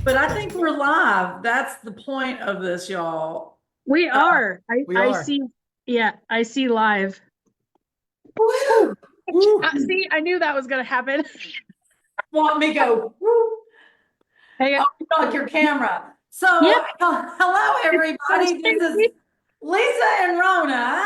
But I think we're live. That's the point of this, y'all. We are. We I are. see. Yeah, I see live. Woo! See, I knew that was going to happen. Want me go? Woo! Hang on. Oh, like your camera. So, Yep. hello everybody. This is Lisa and Rona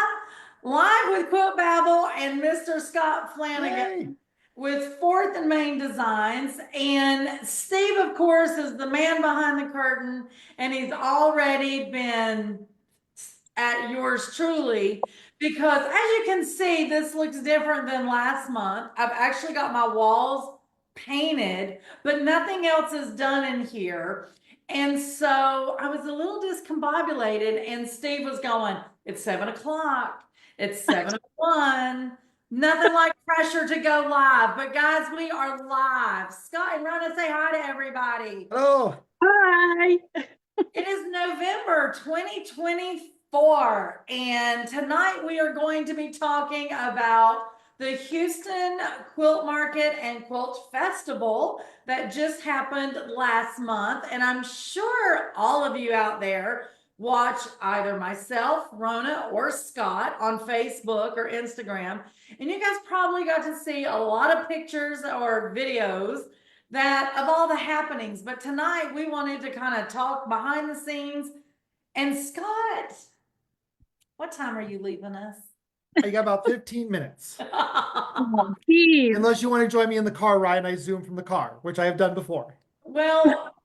live with Quilt Babble and Mr. Scott Flanagan. Yay. With Fourth and Main Designs. And Steve, of course, is the man behind the curtain, and he's already been at yours truly, because as you can see, this looks different than last month. I've actually got my walls painted, but nothing else is done in here. And so I was a little discombobulated, and Steve was going, it's 7 o'clock. It's 7:01. Nothing like pressure to go live. But guys, we are live. Scott and Rona, say hi to everybody. Hello. Hi. It is November 2024, and tonight we are going to be talking about the Houston Quilt Market and Quilt Festival that just happened last month. And I'm sure all of you out there watch either myself, Rona, or Scott on Facebook or Instagram. And you guys probably got to see a lot of pictures or videos that of all the happenings. But tonight we wanted to kind of talk behind the scenes. And Scott, what time are you leaving us? I got about 15 minutes. Oh, geez. Unless you want to join me in the car ride and I zoom from the car, which I have done before. Well,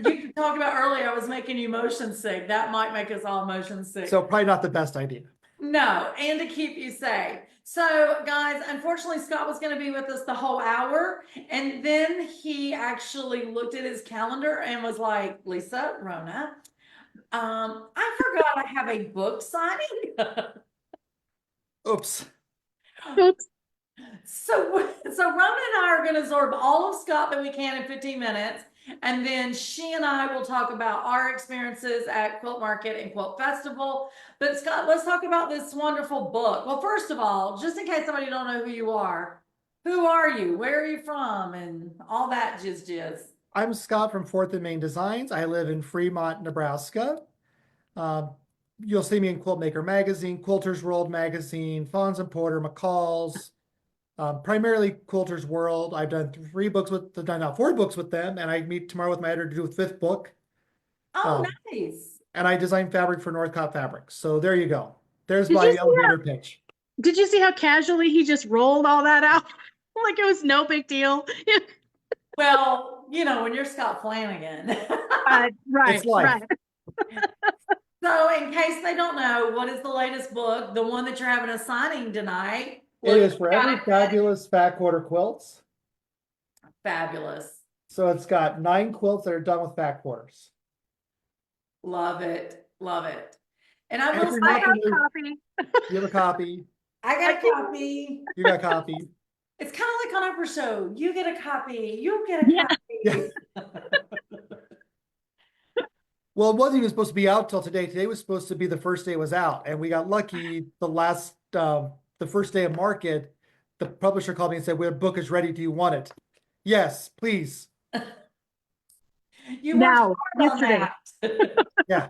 you talked about earlier, I was making you motion sick. That might make us all motion sick. So probably not the best idea. No, and to keep you safe. So guys, unfortunately, Scott was going to be with us the whole hour. And then he actually looked at his calendar and was like, Lisa, Rona, I forgot I have a book signing. Oops. Oops. So Rona and I are going to absorb all of Scott that we can in 15 minutes. And then she and I will talk about our experiences at Quilt Market and Quilt Festival. But Scott, let's talk about this wonderful book. Well, first of all, just in case somebody don't know who you are, who are you? Where are you from? And all that jizz. I'm Scott from Fourth and Main Designs. I live in Fremont, Nebraska. You'll see me in Quilt Maker Magazine, Quilter's World Magazine, Fawns and Porter, McCall's. Primarily Quilter's World. I've done 4 books with them, and I meet tomorrow with my editor to do a 5th book. Oh, nice. And I design fabric for Northcott Fabrics. So there you go. There's Did my you see elevator pitch. Did you see how casually he just rolled all that out? Like it was no big deal. Well, you know, when you're Scott Flanagan. Right, It's life. right. So in case they don't know, what is the latest book? The one that you're having a signing tonight. It is Forever Fabulous Fat Quarter Quilts. Fabulous. So it's got 9 quilts that are done with fat quarters. Love it. Love it. And I And will if you're say, I not have familiar- a copy. You have a copy. I got a copy. You got a copy. It's kind of like on our show. You get a copy. You get a Yeah. copy. Well, it wasn't even supposed to be out till today. Today was supposed to be the first day it was out, and we got lucky. The first day of market, the publisher called me and said, "Well, the book is ready. Do you want it?" Yes, please. You Now, worked hard on yesterday. that. Yeah.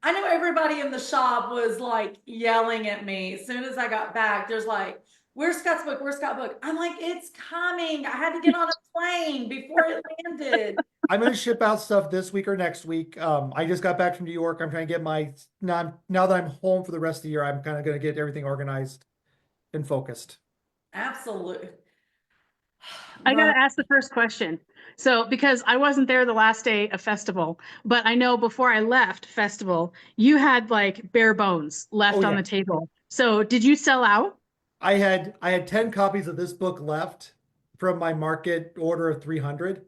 I know everybody in the shop was like yelling at me as soon as I got back. There's like, where's Scott's book? Where's Scott's book? I'm like, it's coming. I had to get on a plane before it landed. I'm going to ship out stuff this week or next week. I just got back from New York. I'm trying to get now that I'm home for the rest of the year, I'm kind of going to get everything organized and focused. Absolutely. I gotta ask the first question. So, because I wasn't there the last day of festival, but I know before I left festival, you had like bare bones left on yeah. the table. So, did you sell out? I had 10 copies of this book left from my market order of 300.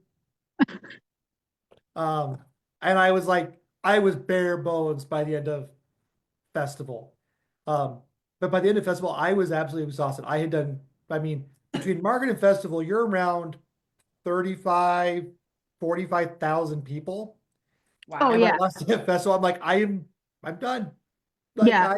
And I was bare bones by the end of festival. But by the end of festival, I was absolutely exhausted. Between market and festival, you're around 45,000 people. Wow. Oh, And yeah. my last day of festival, I'm done. Yeah.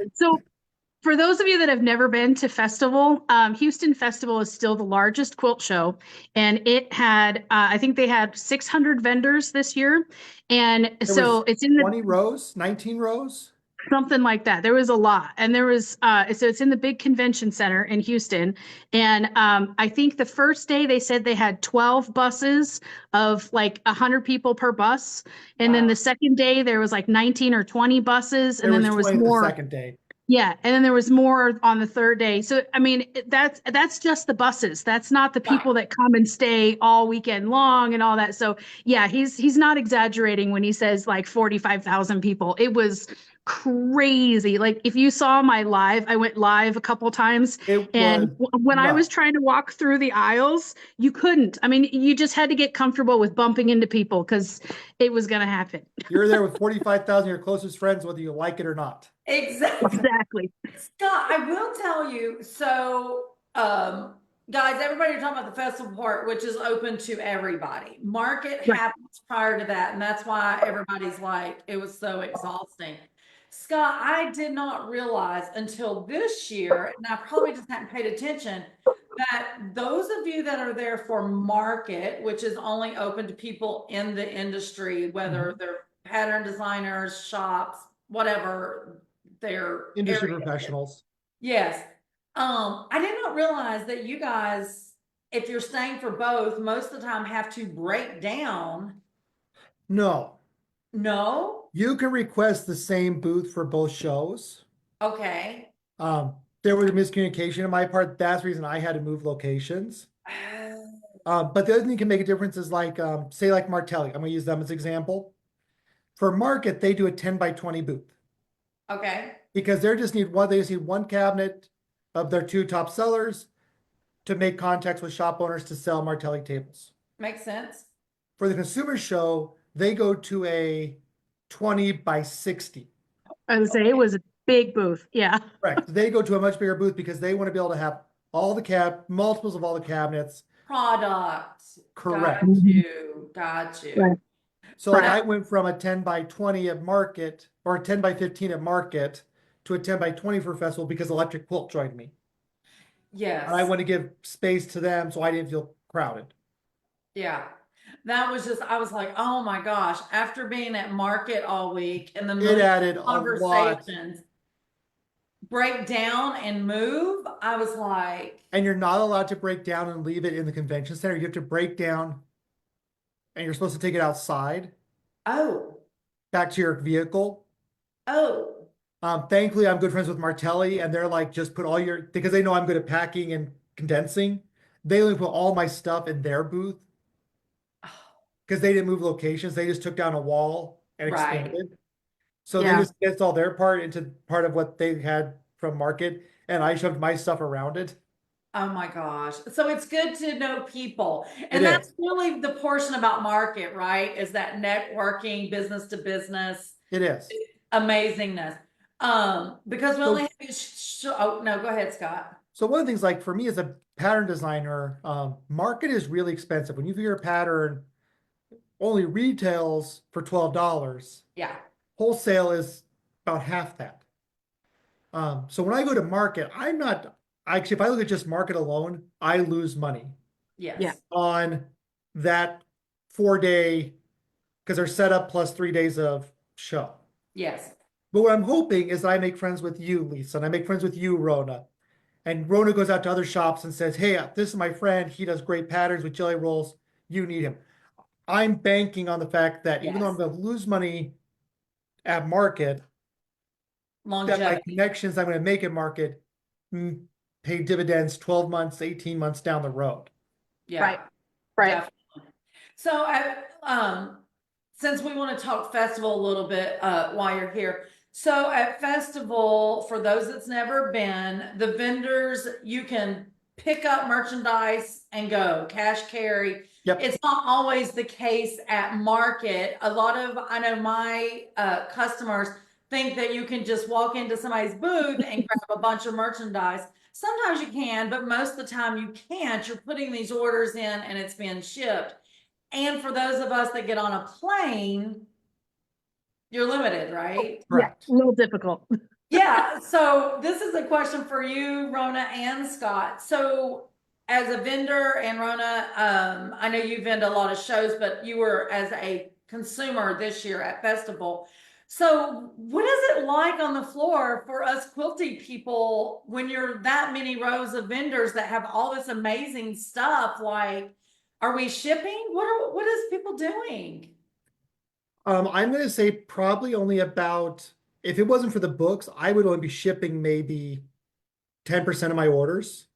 For those of you that have never been to Festival, Houston Festival is still the largest quilt show, and it had, I think they had 600 vendors this year, and There so was it's in the 20 rows, 19 rows. something like that. There was a lot, and there was, so it's in the big convention center in Houston, and I think the first day they said they had 12 buses of like 100 people per bus, and then Wow. the second day there was like 19 or 20 buses, and There then was there was 20 the more. second day. Yeah, and then there was more on the third day. So I mean, that's just the buses. That's not the people that come and stay all weekend long and all that. So yeah, he's not exaggerating when he says like 45,000 people. It was crazy. Like if you saw my live, I went live a couple times, It and was when I was nuts. trying to walk through the aisles, you couldn't. I mean, you just had to get comfortable with bumping into people because it was going to happen. You're there with 45,000 of your closest friends, whether you like it or not. Exactly. Exactly. Scott, I will tell you, so, guys, everybody, you're talking about the festival part, which is open to everybody. Market Right. happens prior to that, and that's why everybody's like, it was so exhausting. Scott, I did not realize until this year, and I probably just hadn't paid attention, that those of you that are there for market, which is only open to people in the industry, whether they're pattern designers, shops, whatever their Industry area is. professionals. Yes. I did not realize that you guys, if you're staying for both, most of the time have to break down. No, No? you can request the same booth for both shows. Okay. There was a miscommunication on my part. That's the reason I had to move locations. But the other thing that can make a difference is like, say like Martelli. I'm gonna use them as example. For market, they do a 10 by 20 booth Okay. because they just need one cabinet of their two top sellers to make contacts with shop owners to sell Martelli tables. Makes sense. For the consumer show, they go to a 20 by 60. I would say it was a big booth. Yeah. Correct. They go to a much bigger booth because they want to be able to have all the multiples of all the cabinets. Product. Correct. Got you. Got you. Right. So like Right. I went from a 10 by 20 at market or a 10 by 15 at market to a 10 by 20 for festival because Electric Quilt joined me. Yes. And I want to give space to them so I didn't feel crowded. Yeah. That was just, I was like, oh my gosh, after being at market all week and the It added a lot. conversations, break down and move, I was like, And you're not allowed to break down and leave it in the convention center. You have to break down and you're supposed to take it outside oh, back to your vehicle. oh, Thankfully, I'm good friends with Martelli, and they're like, just put all because they know I'm good at packing and condensing. They only put all my stuff in their booth because they didn't move locations. They just took down a wall and Right. expanded. So Yeah. they just gets all their part into part of what they had from market, and I shoved my stuff around it. oh my gosh. So it's good to know people. And It that's is. really the portion about market, right? Is that networking, business to business, It is. amazingness. Because we only have oh no, go ahead, Scott. So one of the things, like for me as a pattern designer, market is really expensive. When you figure a pattern only retails for $12, Yeah. wholesale is about half that. So when I go to market, actually, if I look at just market alone, I lose money Yes. Yeah. on that 4-day, because they're set up plus 3 days of show. Yes. But what I'm hoping is that I make friends with you, Lisa, and I make friends with you, Rona. And Rona goes out to other shops and says, hey, this is my friend. He does great patterns with jelly rolls. You need him. I'm banking on the fact that even though I'm Yes. going to lose money at market, that my Longevity. connections I'm going to make at market pay dividends 12 months, 18 months down the road. Yeah. Right. Right. Definitely. So since we want to talk festival a little bit while you're here. So at festival, for those that's never been, the vendors, you can pick up merchandise and go, cash carry. Yep. It's not always the case at market. A lot of, I know my customers think that you can just walk into somebody's booth and grab a bunch of merchandise. Sometimes you can, but most of the time you can't. You're putting these orders in and it's being shipped. And for those of us that get on a plane, you're limited, right? Correct. Yeah, a little difficult. Yeah, so this is a question for you, Rona and Scott. So as a vendor and Rona, I know you vend a lot of shows, but you were as a consumer this year at Festival. So what is it like on the floor for us quilty people when you're that many rows of vendors that have all this amazing stuff? Like, are we shipping? What is people doing? I'm gonna say probably only about, if it wasn't for the books, I would only be shipping maybe 10% of my orders.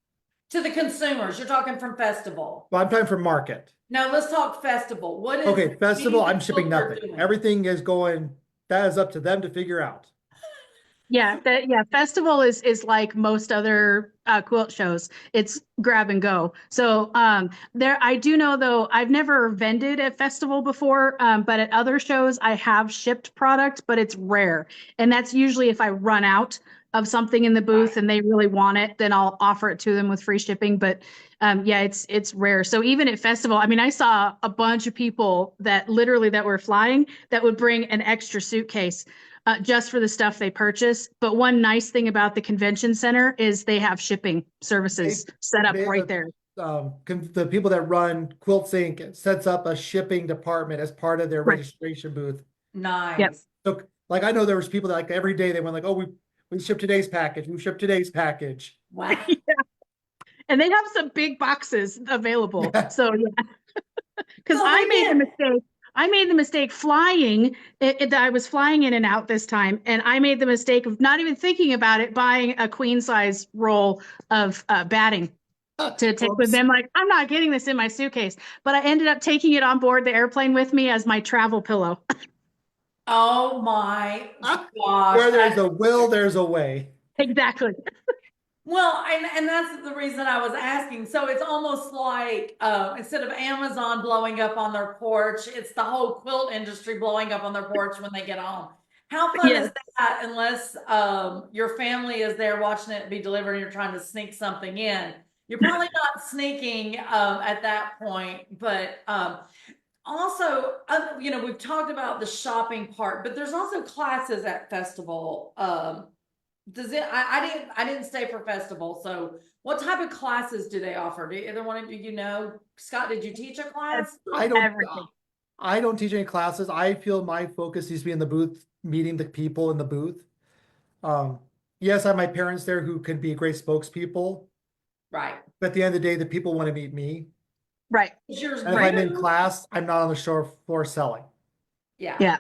To the consumers, you're talking from Festival. Well, I'm talking for market. No, let's talk Festival. What is? Okay, festival, I'm what shipping they're nothing. doing? Everything is going, that is up to them to figure out. Yeah, festival is like most other quilt shows. It's grab and go. So there I do know though, I've never vended at festival before, but at other shows I have shipped product, but it's rare. And that's usually if I run out of something in the booth and they really want it, then I'll offer it to them with free shipping. But yeah, it's rare. So even at festival, I mean, I saw a bunch of people that literally that were flying that would bring an extra suitcase just for the stuff they purchase. But one nice thing about the convention center is they have shipping services set up They have right a- there. The people that run Quilt Sync sets up a shipping department as part of their Right. registration booth. Nice. So like, I know there was people that like every day they went like, oh, we shipped today's package, we shipped today's package. Wow. And they have some big boxes available. Yeah. So yeah, because So I they made the did. mistake. I made the mistake flying. I was flying in and out this time, and I made the mistake of not even thinking about it, buying a queen size roll of batting to take with Oops. them. Like, I'm not getting this in my suitcase, but I ended up taking it on board the airplane with me as my travel pillow. Oh my gosh. Where there's that's- a will, there's a way. Exactly. Well, and that's the reason I was asking. So it's almost like instead of Amazon blowing up on their porch, it's the whole quilt industry blowing up on their porch when they get home. How fun Yes. is that unless your family is there watching it be delivered and you're trying to sneak something in? You're probably not sneaking at that point, but also, we've talked about the shopping part, but there's also classes at festival. Does it? I didn't stay for festival. So, what type of classes do they offer? Do either one of you know? Scott, did you teach a class? Everything. I don't teach any classes. I feel my focus needs to be in the booth, meeting the people in the booth. Yes, I have my parents there who can be great spokespeople, Right. but at the end of the day, the people want to meet me. Right. Is yours And if I'm in new? class, I'm not on the floor selling. Yeah. Yeah.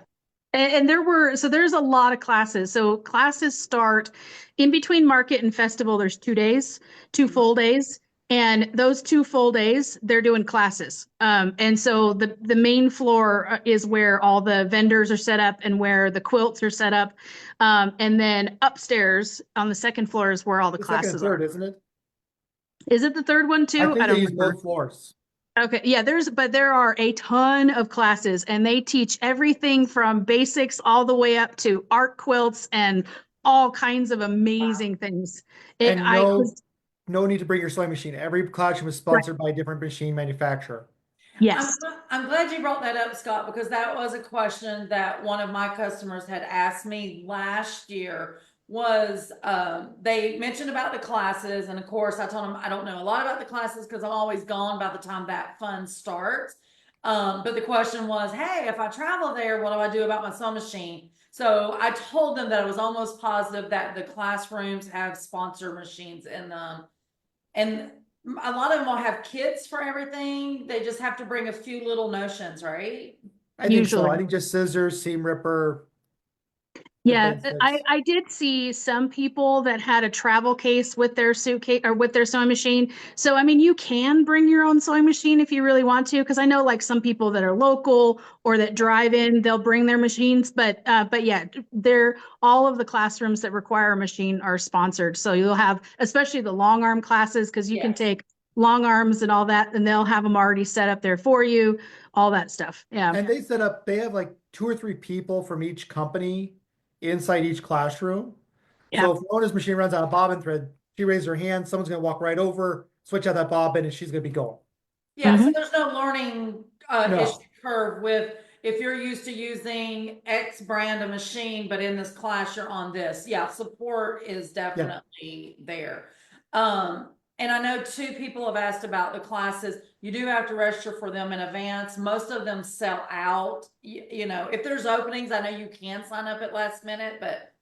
And there's a lot of classes. So classes start in between market and festival. There's 2 days, two full days. And those 2 full days, they're doing classes. And so the main floor is where all the vendors are set up and where the quilts are set up. And then upstairs on the second floor is where all the The second and classes third, are. isn't it? Is it the third one I too? think I don't they use remember. both floors. Okay, yeah, but there are a ton of classes and they teach everything from basics all the way up to art quilts and all kinds of amazing things. And no need to bring your sewing machine. Every classroom is sponsored by a different machine manufacturer. Yes. I'm glad you brought that up, Scott, because that was a question that one of my customers had asked me last year was they mentioned about the classes, and of course I told them I don't know a lot about the classes because I'm always gone by the time that fun starts. But the question was, hey, if I travel there, what do I do about my sewing machine? So I told them that I was almost positive that the classrooms have sponsor machines in them. And a lot of them will have kits for everything. They just have to bring a few little notions, right? I think so. Usually. I think just scissors, seam ripper. Yeah, basics. I did see some people that had a travel case with their suitcase or with their sewing machine. So, I mean, you can bring your own sewing machine if you really want to, because I know like some people that are local or that drive in, they'll bring their machines. But yeah, all of the classrooms that require a machine are sponsored. So you'll have, especially the long arm classes, because you can Yes. take long arms and all that, and they'll have them already set up there for you, all that stuff. Yeah. And they have like 2 or 3 people from each company inside each classroom. Yeah. So if Rona's machine runs out of bobbin thread, she raises her hand, someone's gonna walk right over, switch out that bobbin, and she's gonna be going. Yeah, so Mhm. there's no learning No. issue curve with, if you're used to using X brand of machine, but in this class you're on this, yeah, support is definitely there. And I know two people have asked about the classes. You do have to register for them in advance. Most of them sell out. You know, if there's openings, I know you can sign up at last minute, but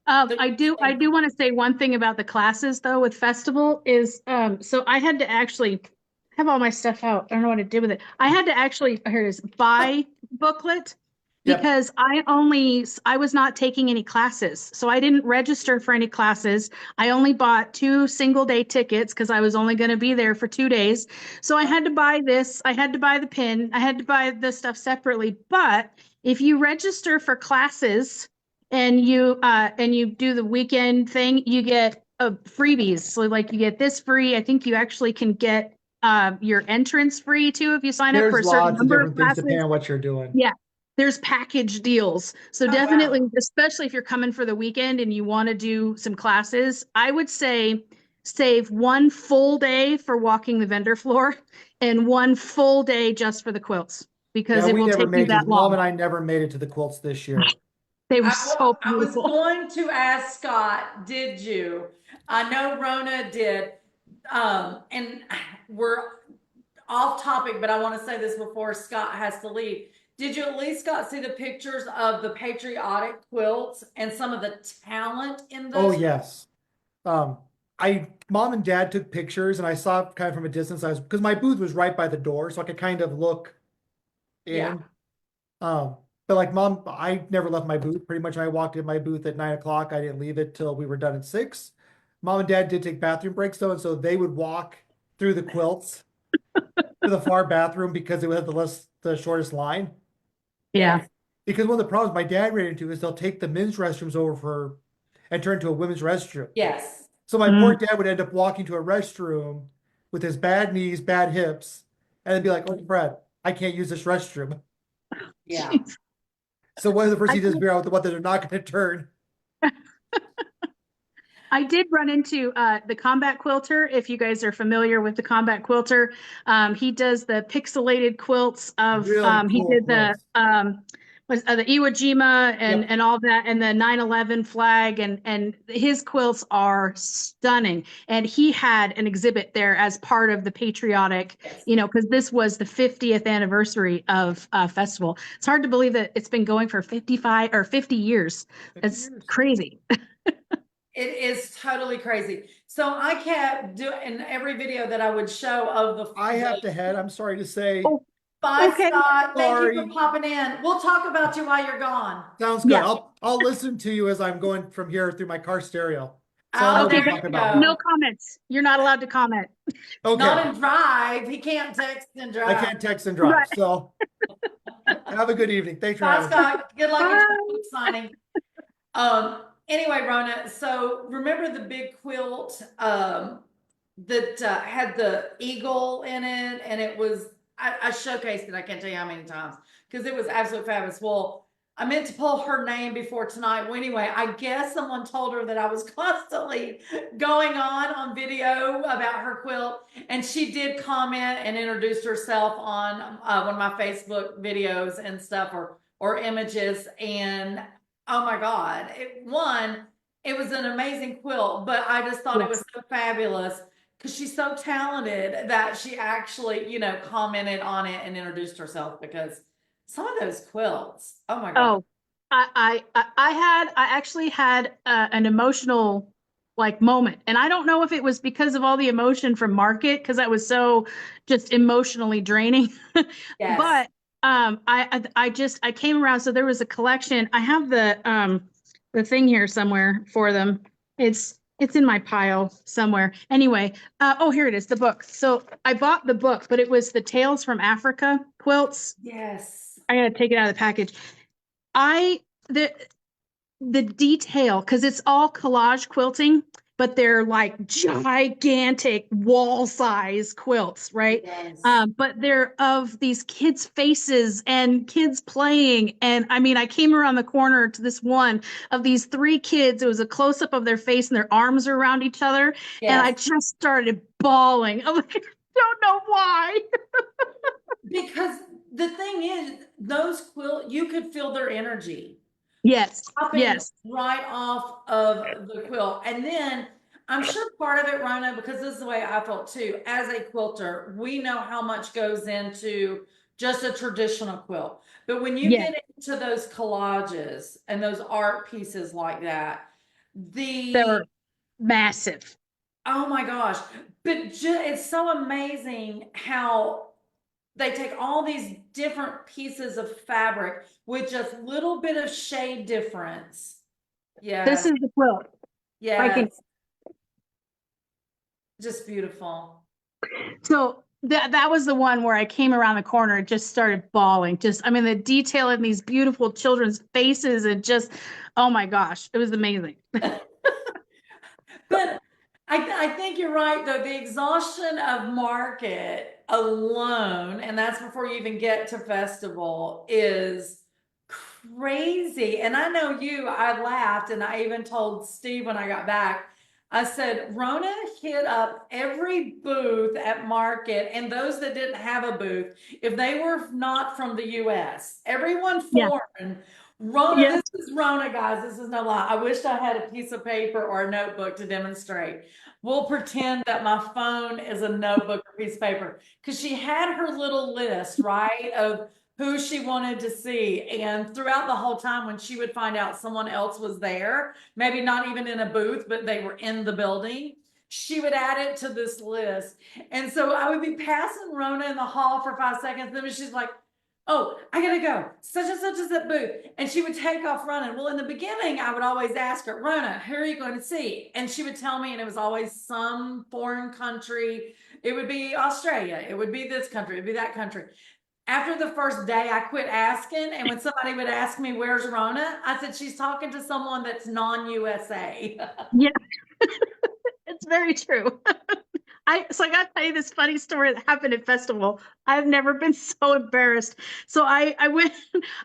I do want to say one thing about the classes though with festival is so I had to actually have all my stuff out. I don't know what to do with it. I had to actually, here it is, buy booklet Yep. because I was not taking any classes. So I didn't register for any classes. I only bought 2 single-day tickets because I was only going to be there for 2 days. So I had to buy this, I had to buy the pin, I had to buy the stuff separately. But if you register for classes and you do the weekend thing, you get freebies. So like you get this free. I think you actually can get your entrance free too if you sign up for a There's certain lots of number of different things classes. depending on what you're doing. Yeah, there's package deals. So Oh, definitely, wow. especially if you're coming for the weekend and you want to do some classes, I would say save 1 full day for walking the vendor floor and 1 full day just for the quilts because Yeah, it we will never take you made it. that Mom long. and I never made it to the quilts this year. They were so I was beautiful. going to ask Scott, did you? I know Rona did. And we're off topic, but I want to say this before Scott has to leave. Did you at least, Scott, see the pictures of the patriotic quilts and some of the talent in Oh those? yes. Mom and dad took pictures and I saw it kind of from a distance. Because my booth was right by the door, so I could kind of look Yeah. in. But like mom, I never left my booth. Pretty much when I walked in my booth at 9 o'clock, I didn't leave it till we were done at 6. Mom and dad did take bathroom breaks though, and so they would walk through the quilts to the far bathroom because it had the shortest line. Yeah. Because one of the problems my dad ran into is they'll take the men's restrooms and turn to a women's restroom. Yes. So my poor dad would end up walking to a restroom with his bad knees, bad hips, and then be like, "Oh, Fred, I can't use this restroom." Yeah. So one of the first he does figure out what they're not going to turn. I did run into the Combat Quilter. If you guys are familiar with the Combat Quilter, he does the pixelated quilts of. Really He cool did quilts. the Iwo Jima and Yep. and all that, and the 9/11 flag, and his quilts are stunning. And he had an exhibit there as part of the patriotic, Yes. because this was the 50th anniversary of festival. It's hard to believe that it's been going for 55 or 50 years. 50 It's years. crazy. It is totally crazy. So I kept doing in every video that I would show of the. I have to head. I'm sorry to say. Oh, Bye, okay. Scott. Thank you Sorry. for popping in. We'll talk about you while you're gone. Sounds good. Yeah. I'll listen to you as I'm going from here through my car stereo. So Oh, I'll know Okay, what there you're you talking go. about. No comments. You're not allowed to comment. Okay. Not in drive. He can't text and drive. I can't text and drive. Right. So have a good evening. Thanks for Bye, having me. Scott. Good luck with Bye. your book signing. Anyway, Rona, so remember the big quilt that had the eagle in it, and it was I showcased it. I can't tell you how many times because it was absolutely fabulous. Well, I meant to pull her name before tonight. Well, anyway, I guess someone told her that I was constantly going on video about her quilt, and she did comment and introduce herself on one of my Facebook videos and stuff, or images. And oh my God, it was an amazing quilt, but I just thought it was so fabulous because she's so talented that she actually, commented on it and introduced herself because some of those quilts, oh my God. Oh, I actually had an emotional moment, and I don't know if it was because of all the emotion from market because that was so just emotionally draining. Yes. But I came around. So there was a collection. I have the thing here somewhere for them. It's in my pile somewhere. Anyway, oh, here it is, the book. So I bought the book, but it was the Tales from Africa quilts. Yes. I gotta take it out of the package. The detail, because it's all collage quilting, but they're like gigantic wall size quilts, right? Yes. But they're of these kids' faces and kids playing. And I mean, I came around the corner to this one of these 3 kids. It was a close up of their face and their arms are around each other. And I Yes. just started bawling. I'm like, I don't know why. Because the thing is, those you could feel their energy Yes. popping Yes. right off of the quilt. And then I'm sure part of it, Rona, because this is the way I felt too, as a quilter, we know how much goes into just a traditional quilt. But when you Yes. get into those collages and those art pieces like that, They're massive. oh my gosh, but it's so amazing how they take all these different pieces of fabric with just little bit of shade difference. This Yes, is the quilt. I can. yes, just beautiful. So that was the one where I came around the corner and just started bawling. Just, I mean, the detail in these beautiful children's faces and just, oh my gosh, it was amazing. But I think you're right, though. The exhaustion of market alone, and that's before you even get to festival, is crazy. And I know you, I laughed, and I even told Steve when I got back, I said, Rona hit up every booth at market and those that didn't have a booth, if they were not from the US, everyone Yeah. foreign. Rona, Yeah. this is Rona, guys. This is no lie. I wish I had a piece of paper or a notebook to demonstrate. We'll pretend that my phone is a notebook or piece of paper because she had her little list, right, of who she wanted to see. And throughout the whole time, when she would find out someone else was there, maybe not even in a booth, but they were in the building, she would add it to this list. And so I would be passing Rona in the hall for 5 seconds. Then she's like, oh, I gotta go. Such and such is at booth. And she would take off running. Well, in the beginning, I would always ask her, Rona, who are you going to see? And she would tell me, and it was always some foreign country. It would be Australia. It would be this country. It'd be that country. After the first day, I quit asking. And when somebody would ask me, where's Rona? I said, she's talking to someone that's non-USA. Yeah. It's very true. So I got to tell you this funny story that happened at festival. I've never been so embarrassed. So I went,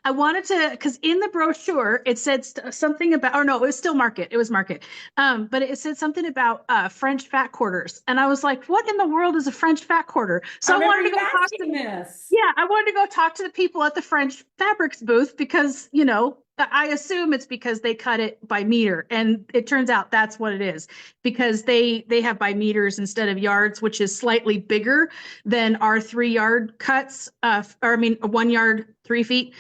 I wanted to, because in the brochure it said something about, or no, it was still market. It was market. But it said something about French fat quarters, and I was like, what in the world is a French fat quarter? So I I remember wanted to you go talk asking to. this. Yeah, I wanted to go talk to the people at the French fabrics booth because, you know, I assume it's because they cut it by meter, and it turns out that's what it is, because they have by meters instead of yards, which is slightly bigger than our 3-yard cuts, or I mean, a 1 yard, 3 feet.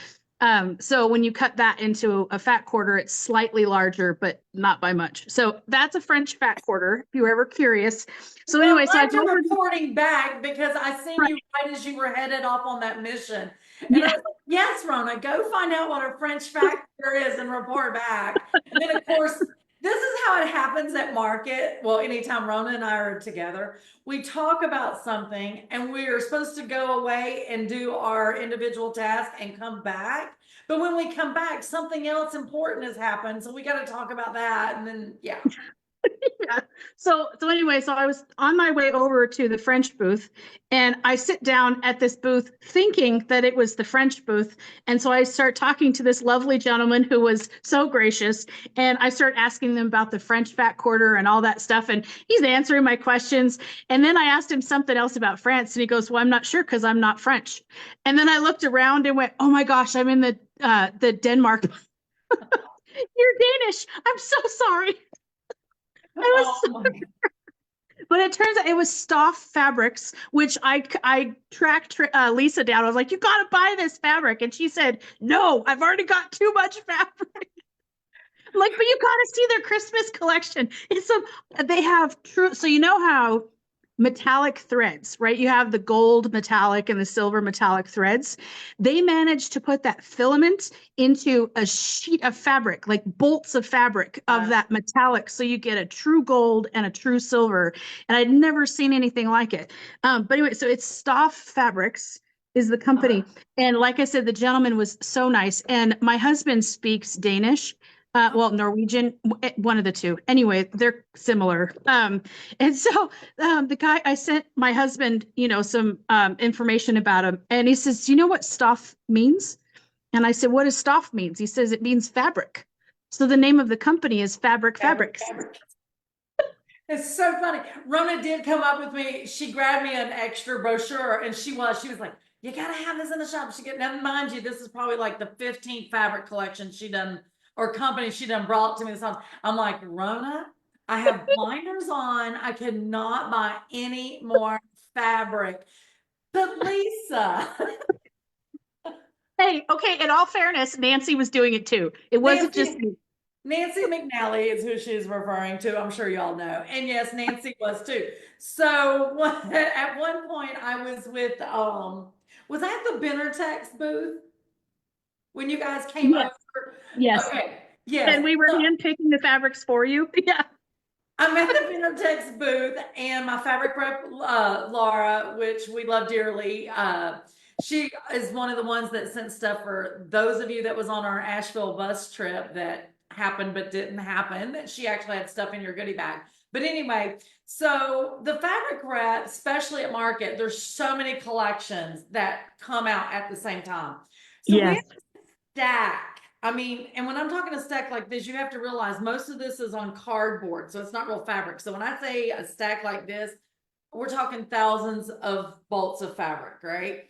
So when you cut that into a fat quarter, it's slightly larger, but not by much. So that's a French fat quarter, if you were ever curious. So Well, anyway, so I glad told you're her, reporting back because I seen right, you right as you were headed off on that mission. And I yeah, was like, yes, Rona, go find out what a French factor is and report back. And then, of course, this is how it happens at market. Well, anytime Rona and I are together, we talk about something and we are supposed to go away and do our individual task and come back. But when we come back, something else important has happened. So we got to talk about that. And then, yeah. yeah. So anyway, so I was on my way over to the French booth, and I sit down at this booth thinking that it was the French booth. And so I start talking to this lovely gentleman who was so gracious, and I start asking them about the French fat quarter and all that stuff. And he's answering my questions. And then I asked him something else about France, and he goes, well, I'm not sure because I'm not French. And then I looked around and went, oh my gosh, I'm in the Denmark. You're Danish. I'm so sorry. Oh my But it turns out it was Stoff Fabrics, which I tracked Lisa down. I was like, you got to buy this fabric. And she said, no, I've already got too much fabric. I'm like, but you got to see their Christmas collection. They have true. So you know how metallic threads, right? You have the gold metallic and the silver metallic threads. They managed to put that filament into a sheet of fabric, like bolts of fabric of that metallic. So you get a true gold and a true silver. And I'd never seen anything like it. But anyway, so it's Stoff Fabrics is the company. And like I said, the gentleman was so nice. And my husband speaks Danish. Well, Norwegian, one of the two. Anyway, they're similar. And so the guy, I sent my husband, you know, some information about him, and he says, "Do you know what Stoff means?" And I said, "What does Stoff means?" He says, "It means fabric." So the name of the company is Fabric Fabrics. It's so funny. Rona did come up with me. She grabbed me an extra brochure and she was like, you gotta have this in the shop. She get, now mind you, this is probably like the 15th fabric collection she done, or company she done brought to me this time. I'm like, Rona, I have blinders on. I cannot buy any more fabric. But Lisa, Hey, okay, in all fairness, Nancy was doing it too. It wasn't just me. Nancy McNally is who she's referring to. I'm sure y'all know. And yes, Nancy was too. So at one point I was with, was I at the Benartex booth when you guys came Yes, over? yes. Okay, yes. And we were So handpicking the fabrics for you. Yeah. I'm at the Benartex booth, and my fabric rep, Laura, which we love dearly, she is one of the ones that sent stuff for those of you that was on our Asheville bus trip that happened but didn't happen. She actually had stuff in your goodie bag. But anyway, so the fabric rep, especially at market, there's so many collections that come out at the same time. So we Yes. have a stack. I mean, and when I'm talking a stack like this, you have to realize most of this is on cardboard, so it's not real fabric. So when I say a stack like this, we're talking thousands of bolts of fabric, right?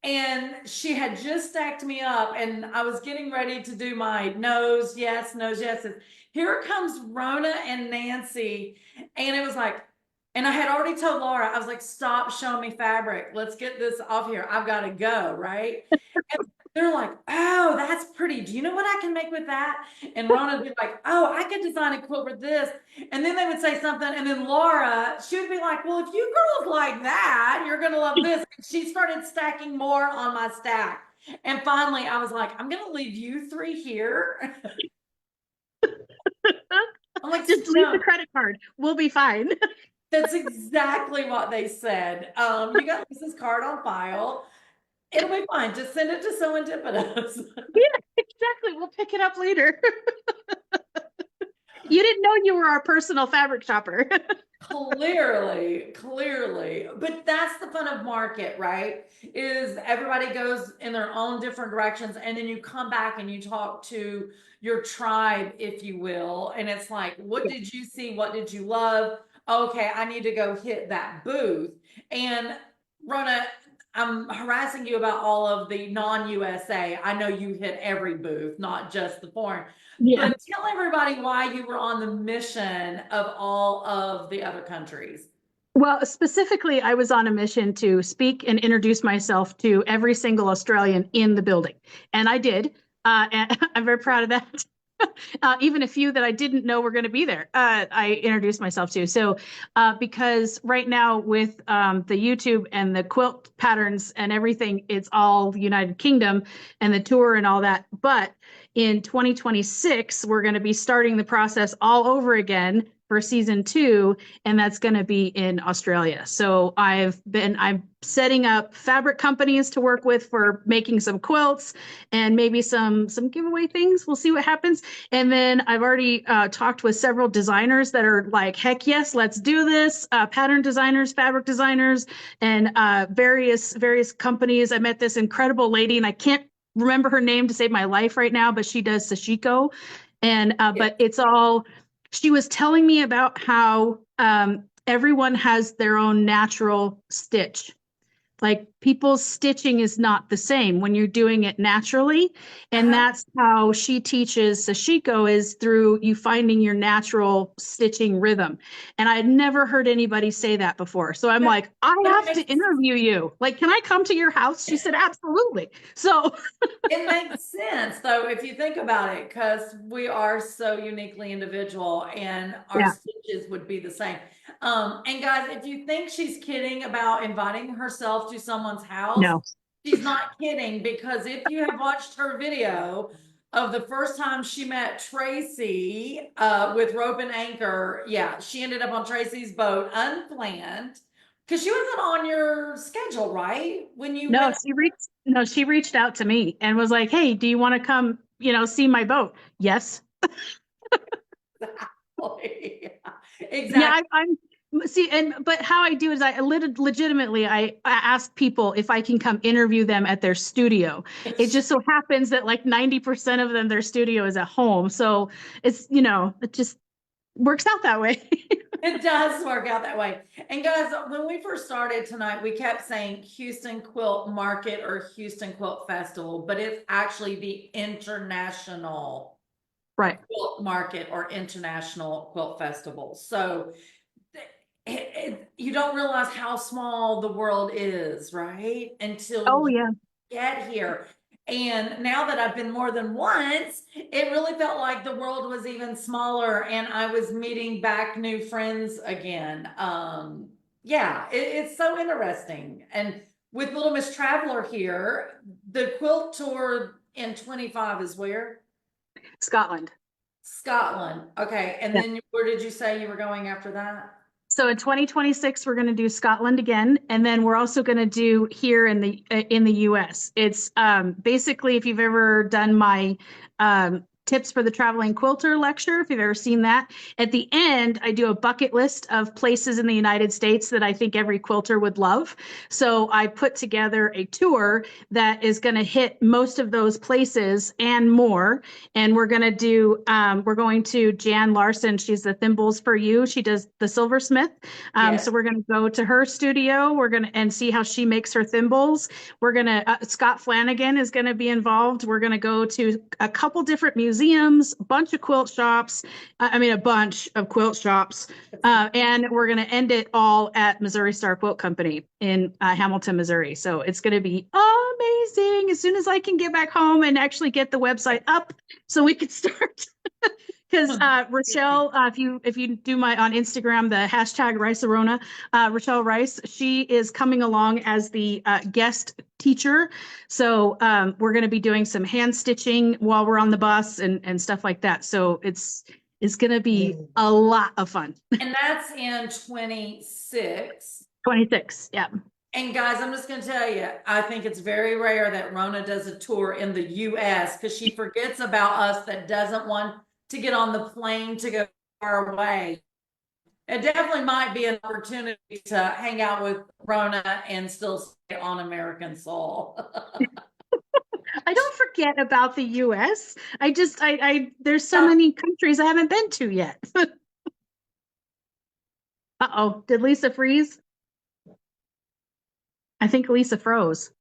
And she had just stacked me up, and I was getting ready to do my nose yeses. Here comes Rona and Nancy, and it was like, and I had already told Laura, I was like, stop showing me fabric. Let's get this off here. I've got to go, right? And they're like, oh, that's pretty. Do you know what I can make with that? And Rona would be like, oh, I could design a quilt with this. And then they would say something. And then Laura, she would be like, well, if you girls like that, you're going to love this. And she started stacking more on my stack. And finally, I was like, I'm going to leave you three here. I'm like, Just leave the credit card. We'll be fine. That's exactly what they said. You got Lisa's card on file. It'll be fine. Just send it to SewEndipitous. Yeah, exactly. We'll pick it up later. You didn't know you were our personal fabric shopper. Clearly. But that's the fun of market, right? Is everybody goes in their own different directions, and then you come back and you talk to your tribe, if you will. And it's like, what did you see? What did you love? Okay, I need to go hit that booth. And Rona, I'm harassing you about all of the non-USA. I know you hit every booth, not just the foreign. Yeah. But tell everybody why you were on the mission of all of the other countries. Well, specifically, I was on a mission to speak and introduce myself to every single Australian in the building. And I did. And I'm very proud of that. Even a few that I didn't know were going to be there, I introduced myself to. So because right now with the YouTube and the quilt patterns and everything, it's all United Kingdom and the tour and all that. But in 2026, we're going to be starting the process all over again for season 2, and that's going to be in Australia. So I'm setting up fabric companies to work with for making some quilts and maybe some giveaway things. We'll see what happens. And then I've already talked with several designers that are like, heck yes, let's do this. Pattern designers, fabric designers, and various companies. I met this incredible lady, and I can't remember her name to save my life right now, but she does sashiko. And but it's all, she was telling me about how everyone has their own natural stitch. Like people's stitching is not the same when you're doing it naturally. And that's how she teaches sashiko, is through you finding your natural stitching rhythm. And I had never heard anybody say that before. So I'm like, I have to interview you. Like, can I come to your house? She said, absolutely. So it makes sense though, if you think about it, because we are so uniquely individual and our stitches would be the same. And guys, if you think she's kidding about inviting herself to someone's house, no, she's not kidding, because if you have watched her video of the first time she met Tracy with Rope and Anchor, yeah, she ended up on Tracy's boat unplanned because she wasn't on your schedule, right? When you went. She reached out to me and was like, hey, do you want to come, see my boat? Yes. Exactly. Yeah, I'm but how I do is I legitimately, I ask people if I can come interview them at their studio. It just so happens that like 90% of them, their studio is at home. So it's, it just works out that way. It does work out that way. And guys, when we first started tonight, we kept saying Houston Quilt Market or Houston Quilt Festival, but it's actually the International Right. Quilt Market or International Quilt Festival. So you don't realize how small the world is, right? Until Oh, you yeah. get here. And now that I've been more than once, it really felt like the world was even smaller and I was meeting back new friends again. Yeah, it's so interesting. And with Little Miss Traveler here, the quilt tour in 25 is where? Scotland. Scotland. Okay. And Yeah. then where did you say you were going after that? So in 2026, we're going to do Scotland again, and then we're also going to do here in the US. It's basically, if you've ever done my tips for the traveling quilter lecture, if you've ever seen that, at the end, I do a bucket list of places in the United States that I think every quilter would love. So I put together a tour that is going to hit most of those places and more. And we're going to do, we're going to Jan Larson. She's the Thimbles for You. She does the silversmith. Yes. So we're going to go to her studio. We're going to, and see how she makes her thimbles. We're going to, Scott Flanagan is going to be involved. We're going to go to a couple different museums, a bunch of quilt shops. A bunch of quilt shops. And we're going to end it all at Missouri Star Quilt Company in Hamilton, Missouri. So it's going to be amazing as soon as I can get back home and actually get the website up so we can start. Because Rochelle, if you do my on Instagram, the hashtag Lisa Rona, Rochelle Rice, she is coming along as the guest teacher. So we're going to be doing some hand stitching while we're on the bus and stuff like that. So it's going to be a lot of fun. And that's in 26. 26, yeah. And guys, I'm just going to tell you, I think it's very rare that Rona does a tour in the US because she forgets about us that doesn't want to get on the plane to go far away. It definitely might be an opportunity to hang out with Rona and still stay on American soil. I don't forget about the US. There's so many countries I haven't been to yet. Uh-oh, did Lisa freeze? I think Lisa froze.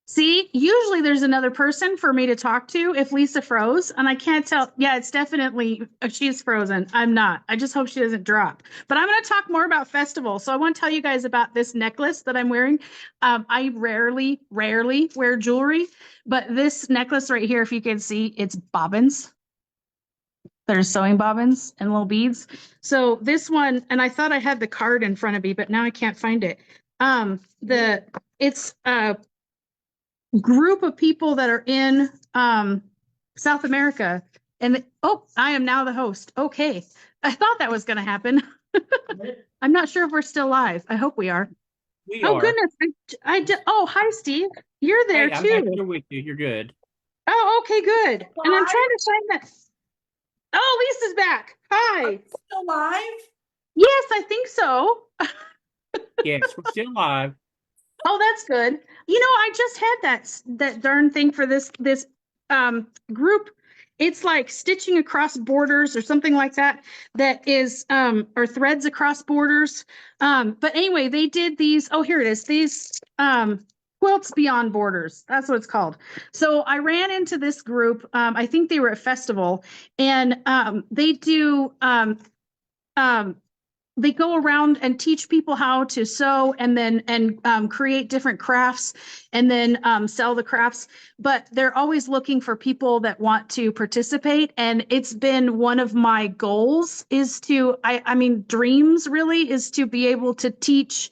See, usually there's another person for me to talk to if Lisa froze, and I can't tell. Yeah, it's definitely, she's frozen. I'm not. I just hope she doesn't drop. But I'm going to talk more about festivals. So I want to tell you guys about this necklace that I'm wearing. I rarely wear jewelry, but this necklace right here, if you can see, it's bobbins. There's sewing bobbins and little beads. So this one, and I thought I had the card in front of me, but now I can't find it. It's a group of people that are in South America. And I am now the host. Okay. I thought that was going to happen. I'm not sure if we're still live. I hope we are. We are. Goodness. Hi, Steve. You're there Hey, I'm too. back here with you. You're good. Oh, okay, good. And I'm trying to find that. Oh, Lisa's back. Hi. Still live? Yes, I think so. Yes, we're still live. Oh, that's good. I just had that darn thing for this group. It's like stitching across borders or something like that. That is or threads across borders. But anyway, they did these. Oh, here it is. These Quilts Beyond Borders. That's what it's called. So I ran into this group. I think they were at festival, and they do they go around and teach people how to sew and then create different crafts and then sell the crafts. But they're always looking for people that want to participate. And it's been one of my goals is to, dreams really is to be able to teach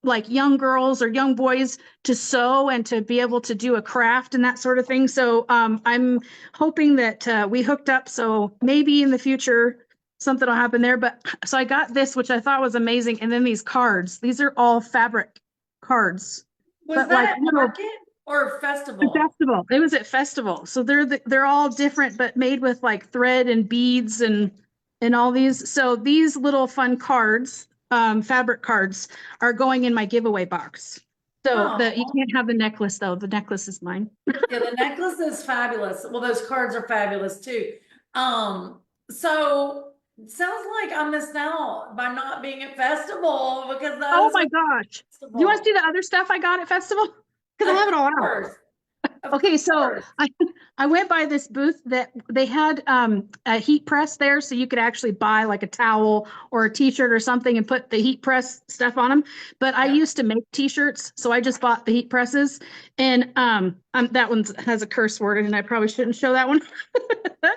like young girls or young boys to sew and to be able to do a craft and that sort of thing. So I'm hoping that we hooked up. So maybe in the future, something will happen there. But so I got this, which I thought was amazing. And then these cards, these are all fabric cards. Was But that like, at market or festival? Festival. It was at festival. So they're all different, but made with like thread and beads and all these. So these little fun cards, fabric cards, are going in my giveaway box. So you can't have the necklace though. The necklace is mine. Yeah, the necklace is fabulous. Well, those cards are fabulous too. So Sounds like I missed out by not being at festival because that Oh is my what gosh. Do you want to see festival. the other stuff I got at festival? Because I Of have it all out. course. Of Okay, so course. I went by this booth that they had a heat press there, so you could actually buy like a towel or a t-shirt or something and put the heat press stuff on them. But I Yeah. used to make t-shirts, so I just bought the heat presses. And that one has a curse word in it, and I probably shouldn't show that one.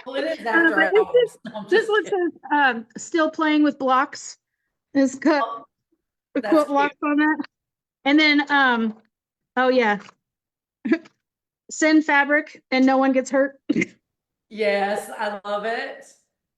Well, it is after But it's hours. No, I'm this just one kidding. says still playing with blocks. It's got Oh, the that's quilt blocks on that. And then oh yeah, send fabric and no one gets hurt. yes, I love it.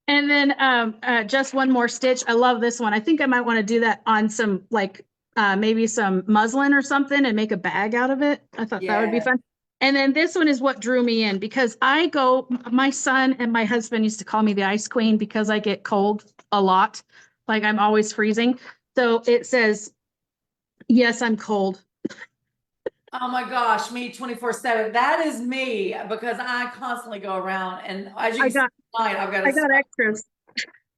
And then just one more stitch. I love this one. I think I might want to do that on some like maybe some muslin or something and make a bag out of it. I thought that would be Yeah. fun. And then this one is what drew me in because my son and my husband used to call me the ice queen because I get cold a lot. Like I'm always freezing. So it says, yes, I'm cold. Oh my gosh, me 24/7. That is me because I constantly go around and as you I can see got tonight, I've got I a got extras.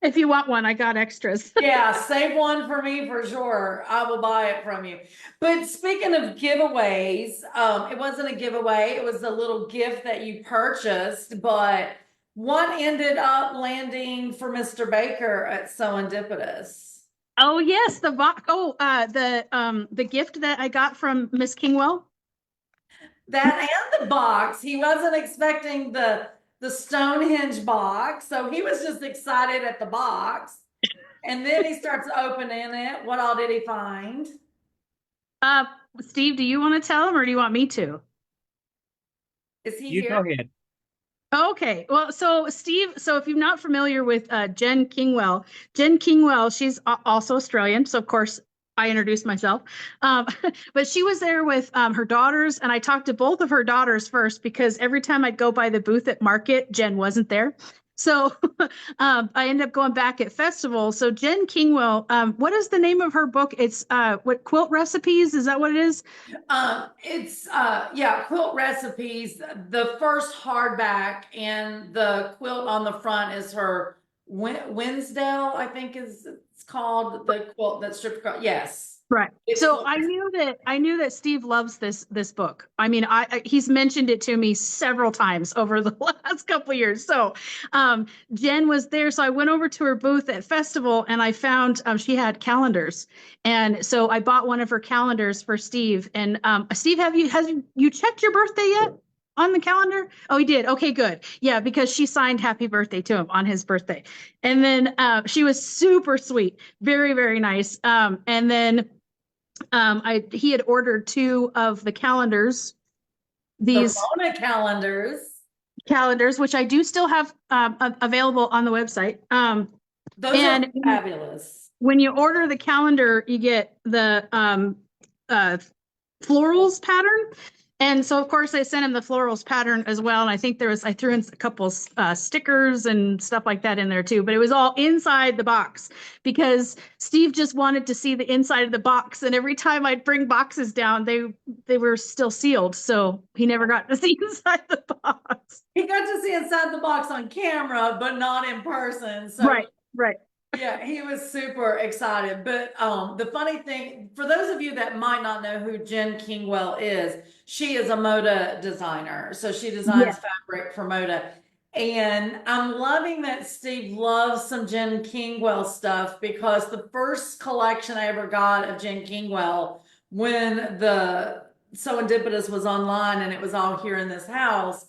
If you want one, I got extras. yeah, save one for me for sure. I will buy it from you. But speaking of giveaways, it wasn't a giveaway, it was a little gift that you purchased, but what ended up landing for Mr. Baker at SewEndipitous? Oh yes, the box. Oh, the gift that I got from Miss Kingwell. That and the box. He wasn't expecting the Stonehenge box, so he was just excited at the box. And then he starts opening it. What all did he find? Uh, Steve, do you want to tell him or do you want me to? Is he You here? go ahead. Okay, well, so Steve, so if you're not familiar with Jen Kingwell, she's also Australian, so of course I introduced myself. But she was there with her daughters, and I talked to both of her daughters first because every time I'd go by the booth at market, Jen wasn't there. So I ended up going back at festival. So Jen Kingwell, what is the name of her book? It's what quilt recipes? Is that what it is? It's yeah, quilt recipes. The first hardback and the quilt on the front is her Winsdale, I think is it's called the quilt that stripped across. Yes. Right. It's So I knew that Steve loves this book. I mean, he's mentioned it to me several times over the last couple of years. So Jen was there. So I went over to her booth at festival and I found she had calendars. And so I bought one of her calendars for Steve. And Steve, has you checked your birthday yet? On the calendar? Oh, he did. Okay, good. Yeah, because she signed happy birthday to him on his birthday. And then she was super sweet, very, very nice. And then he had ordered two of the calendars, the these Rona calendars. calendars, which I do still have available on the website. Those And are fabulous. when you order the calendar, you get the florals pattern. And so, of course, I sent him the florals pattern as well. And I think I threw in a couple stickers and stuff like that in there too. But it was all inside the box because Steve just wanted to see the inside of the box. And every time I'd bring boxes down, they were still sealed. So he never got to see inside the box. He got to see inside the box on camera, but not in person. So Right. yeah, he was super excited. But the funny thing, for those of you that might not know who Jen Kingwell is, she is a Moda designer. So she designs fabric for Moda. And I'm loving that Steve loves some Jen Kingwell stuff because the first collection I ever got of Jen Kingwell when the SewEndipitous was online and it was all here in this house,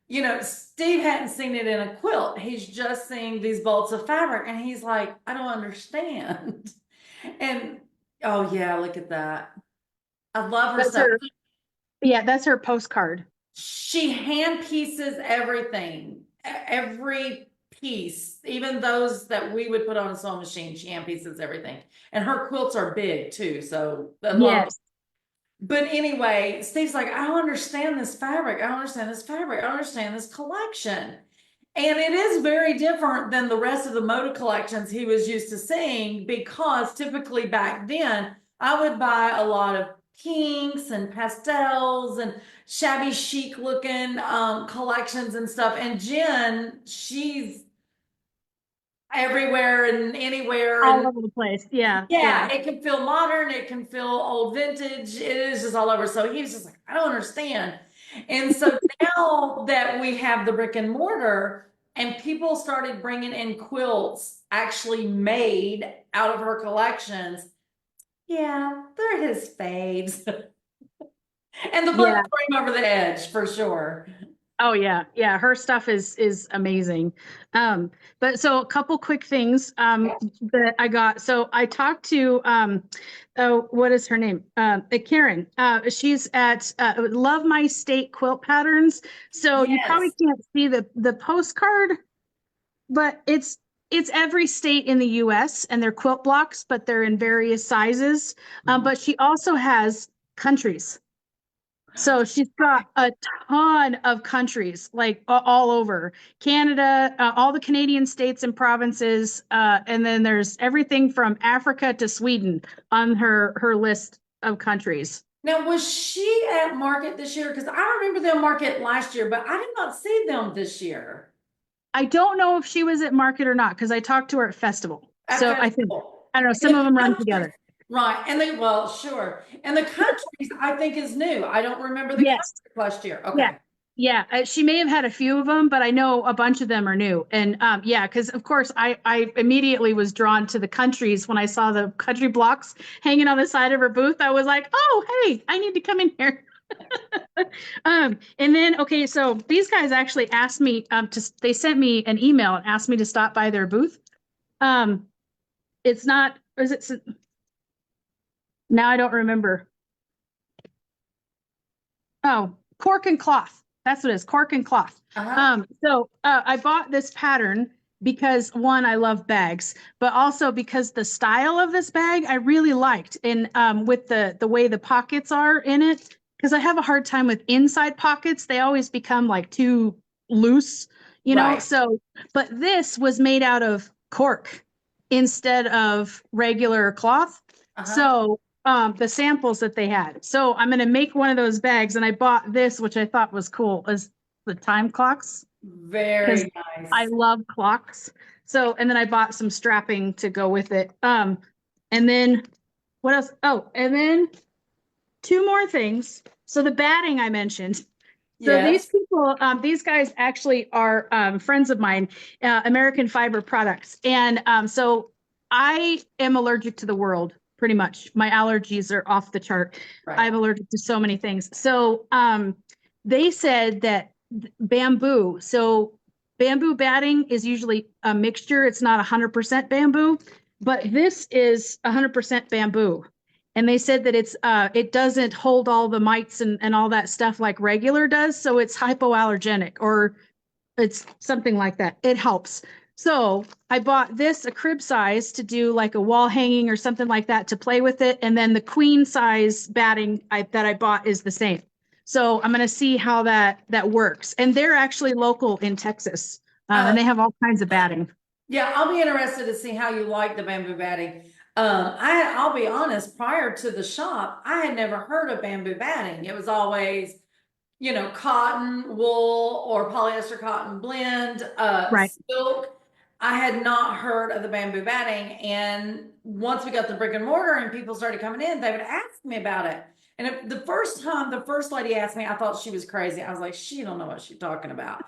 you know, Steve hadn't seen it in a quilt. He's just seeing these bolts of fabric and he's like, I don't understand. And oh yeah, look at that. I love her That's stuff. that's her postcard. She hand pieces everything, every piece, even those that we would put on a sewing machine, she hand pieces everything. And her quilts are big too. So Yes. but anyway, Steve's like, I don't understand this fabric. I don't understand this fabric. I don't understand this collection. And it is very different than the rest of the Moda collections he was used to seeing because typically back then I would buy a lot of pinks and pastels and shabby chic looking collections and stuff. And Jen, everywhere and anywhere. All And over the place. Yeah. yeah, it can feel modern, it can feel old vintage, it is just all over. So he was just like, I don't understand. And so now that we have the brick and mortar and people started bringing in quilts actually made out of her collections, yeah, they're his faves. And the book Yeah. frame over the edge for sure. Oh yeah, yeah. Her stuff is amazing. But so a couple quick things that I got. So I talked to oh, what is her name? Karen. She's at Love My State Quilt Patterns. So you probably Yes. can't see the postcard, but it's every state in the US and they're quilt blocks, but they're in various sizes. But she also has countries. So she's got a ton of countries, like all over Canada, all the Canadian states and provinces, and then there's everything from Africa to Sweden on her list of countries. Now, was she at market this year? Because I remember them market last year, but I did not see them this year. I don't know if she was at market or not because I talked to her at festival. At So I think festival. I don't know. And Some the of them run countries- together. Right. And they, well, sure. And the countries I think is new. I don't remember the Yes. countries last year. Okay. Yeah. Yeah, she may have had a few of them, but I know a bunch of them are new. And yeah, because of course I immediately was drawn to the countries when I saw the country blocks hanging on the side of her booth. I was like, oh, hey, I need to come in here. And then okay, so these guys actually asked me they sent me an email and asked me to stop by their booth. It's not, is it now I don't remember. Oh, cork and cloth. That's what it is, cork and cloth. So I bought this pattern because one, I love bags, but also because the style of this bag I really liked. And with the way the pockets are in it, because I have a hard time with inside pockets. They always become like too loose, you know? Right. So, but this was made out of cork instead of regular cloth. So the samples that they had. So I'm going to make one of those bags. And I bought this, which I thought was cool, is the time clocks. Very nice. I love clocks. So, and then I bought some strapping to go with it. And then what else? Oh, and then two more things. So the batting I mentioned. So these people, these guys actually are friends of mine, American Fiber Products. And so I am allergic to the world. Pretty much. My allergies are off the chart. Right. I'm allergic to so many things. So they said that bamboo, so bamboo batting is usually a mixture. It's not 100% bamboo, but this is 100% bamboo. And they said that it doesn't hold all the mites and all that stuff like regular does. So it's hypoallergenic or it's something like that. It helps. So I bought this, a crib size, to do like a wall hanging or something like that to play with it. And then the queen size batting that I bought is the same. So I'm going to see how that works. And they're actually local in Texas, and they have all kinds of batting. Yeah, I'll be interested to see how you like the bamboo batting. I'll be honest, prior to the shop, I had never heard of bamboo batting. It was always, you know, cotton, wool, or polyester cotton blend, Right. silk. I had not heard of the bamboo batting. And once we got the brick and mortar and people started coming in, they would ask me about it. And the first time the first lady asked me, I thought she was crazy. I was like, she don't know what she's talking about.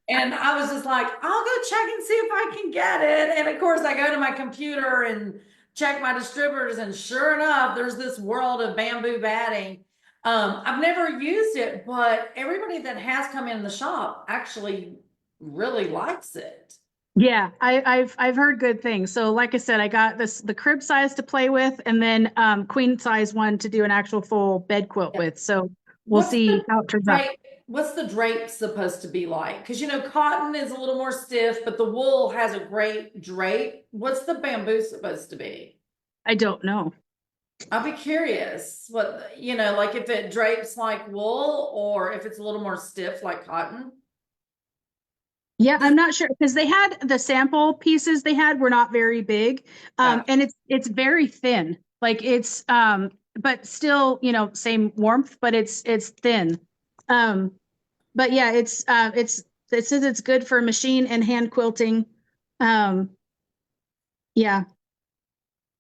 And I was just like, I'll go check and see if I can get it. And of course, I go to my computer and check my distributors, and sure enough, there's this world of bamboo batting. I've never used it, but everybody that has come in the shop actually really likes it. Yeah, I've heard good things. So like I said, I got the crib size to play with, and then queen size one to do an actual full bed quilt with. So we'll see how it turns out. What's the drape supposed to be like? Because you know, cotton is a little more stiff, but the wool has a great drape. What's the bamboo supposed to be? I don't know. I'll be curious what, you know, like if it drapes like wool or if it's a little more stiff like cotton. Yeah, I'm not sure because they had the sample pieces they had were not very big. And it's very thin. Like it's but still, you know, same warmth, but it's thin. But yeah, it says it's good for machine and hand quilting. Yeah,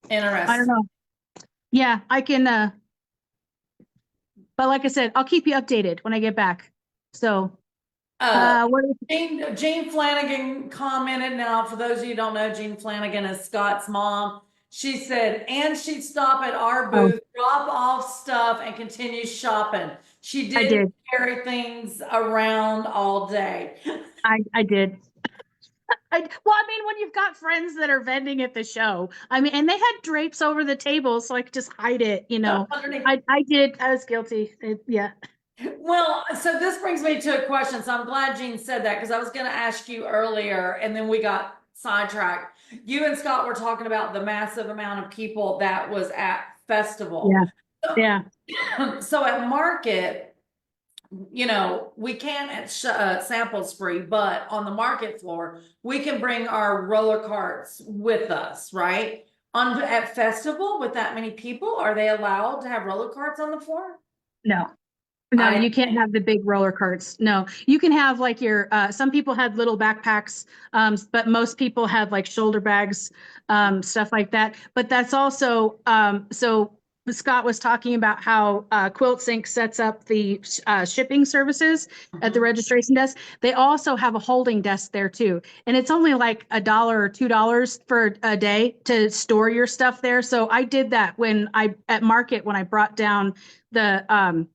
I don't Interesting. know. Yeah, I can, but like I said, I'll keep you updated when I get back. So, what, Jean Flanagan commented, now, for those of you who don't know, Jean Flanagan is Scott's mom. She said, and she'd stop at our Oh. booth, drop off stuff and continue shopping. She I didn't did. carry things around all day. I did. Well, I mean, when you've got friends that are vending at the show, I mean, and they had drapes over the table, so I could just hide it, you know. Underneath. I did. I was guilty. Yeah. Well, so this brings me to a question. So I'm glad Jean said that, because I was going to ask you earlier and then we got sidetracked. You and Scott were talking about the massive amount of people that was at festival. Yeah. So at market, you know, we can't at sample spree, but on the market floor, we can bring our roller carts with us, right? At festival with that many people, are they allowed to have roller carts on the floor? No. No, you can't have the big roller carts. No, you can have like your, some people had little backpacks, but most people had like shoulder bags, stuff like that. But that's also, so Scott was talking about how Quilt Sync sets up the shipping services at the registration desk. They also have a holding desk there too. And it's only like $1 or $2 for a day to store your stuff there. So I did that when at market, when I brought down the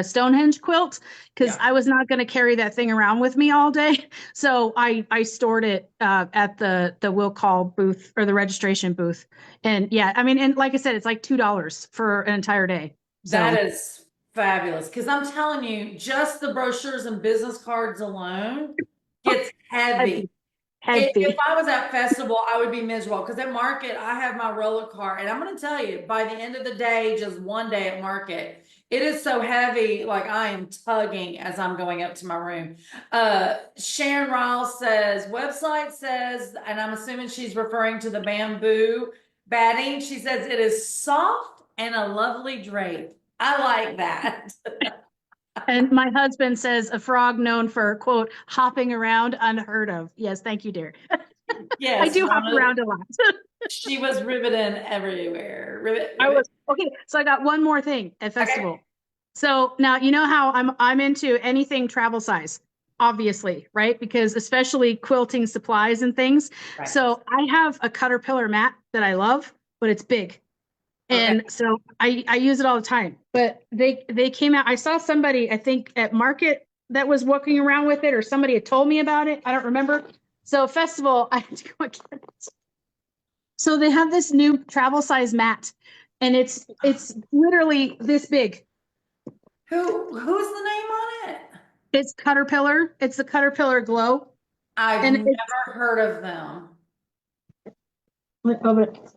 Stonehenge quilt, because I was not going to carry that thing around with me all day. So I stored it at the will call booth, or the registration booth. And yeah, I mean, and like I said, it's like $2 for an entire day. So that is fabulous, because I'm telling you, just the brochures and business cards alone gets heavy. If I was at festival, I would be miserable, because at market, I have my roller cart, and I'm going to tell you, by the end of the day, just one day at market, it is so heavy, like I am tugging as I'm going up to my room. Sharon Riles says, website says, and I'm assuming she's referring to the bamboo batting. She says it is soft and a lovely drape. I like that. and my husband says a frog known for, quote, hopping around unheard of. Yes, thank you, dear. Yes, I do hop Rona, around a lot. she was riveting everywhere. Rivet. Okay, so I got one more thing at festival. Okay. So now you know how I'm into anything travel size, obviously, right? Because especially quilting supplies and things. Right. So I have a Caterpillar mat that I love, but it's big. And so I use it all the time. But they came out, I saw somebody, I think at market, that was walking around with it, or somebody had told me about it. I don't remember. So festival, I had to go get it. So they have this new travel size mat, and it's literally this big. Who's the name on it? It's Caterpillar. It's the Caterpillar Glow. I've never heard of them.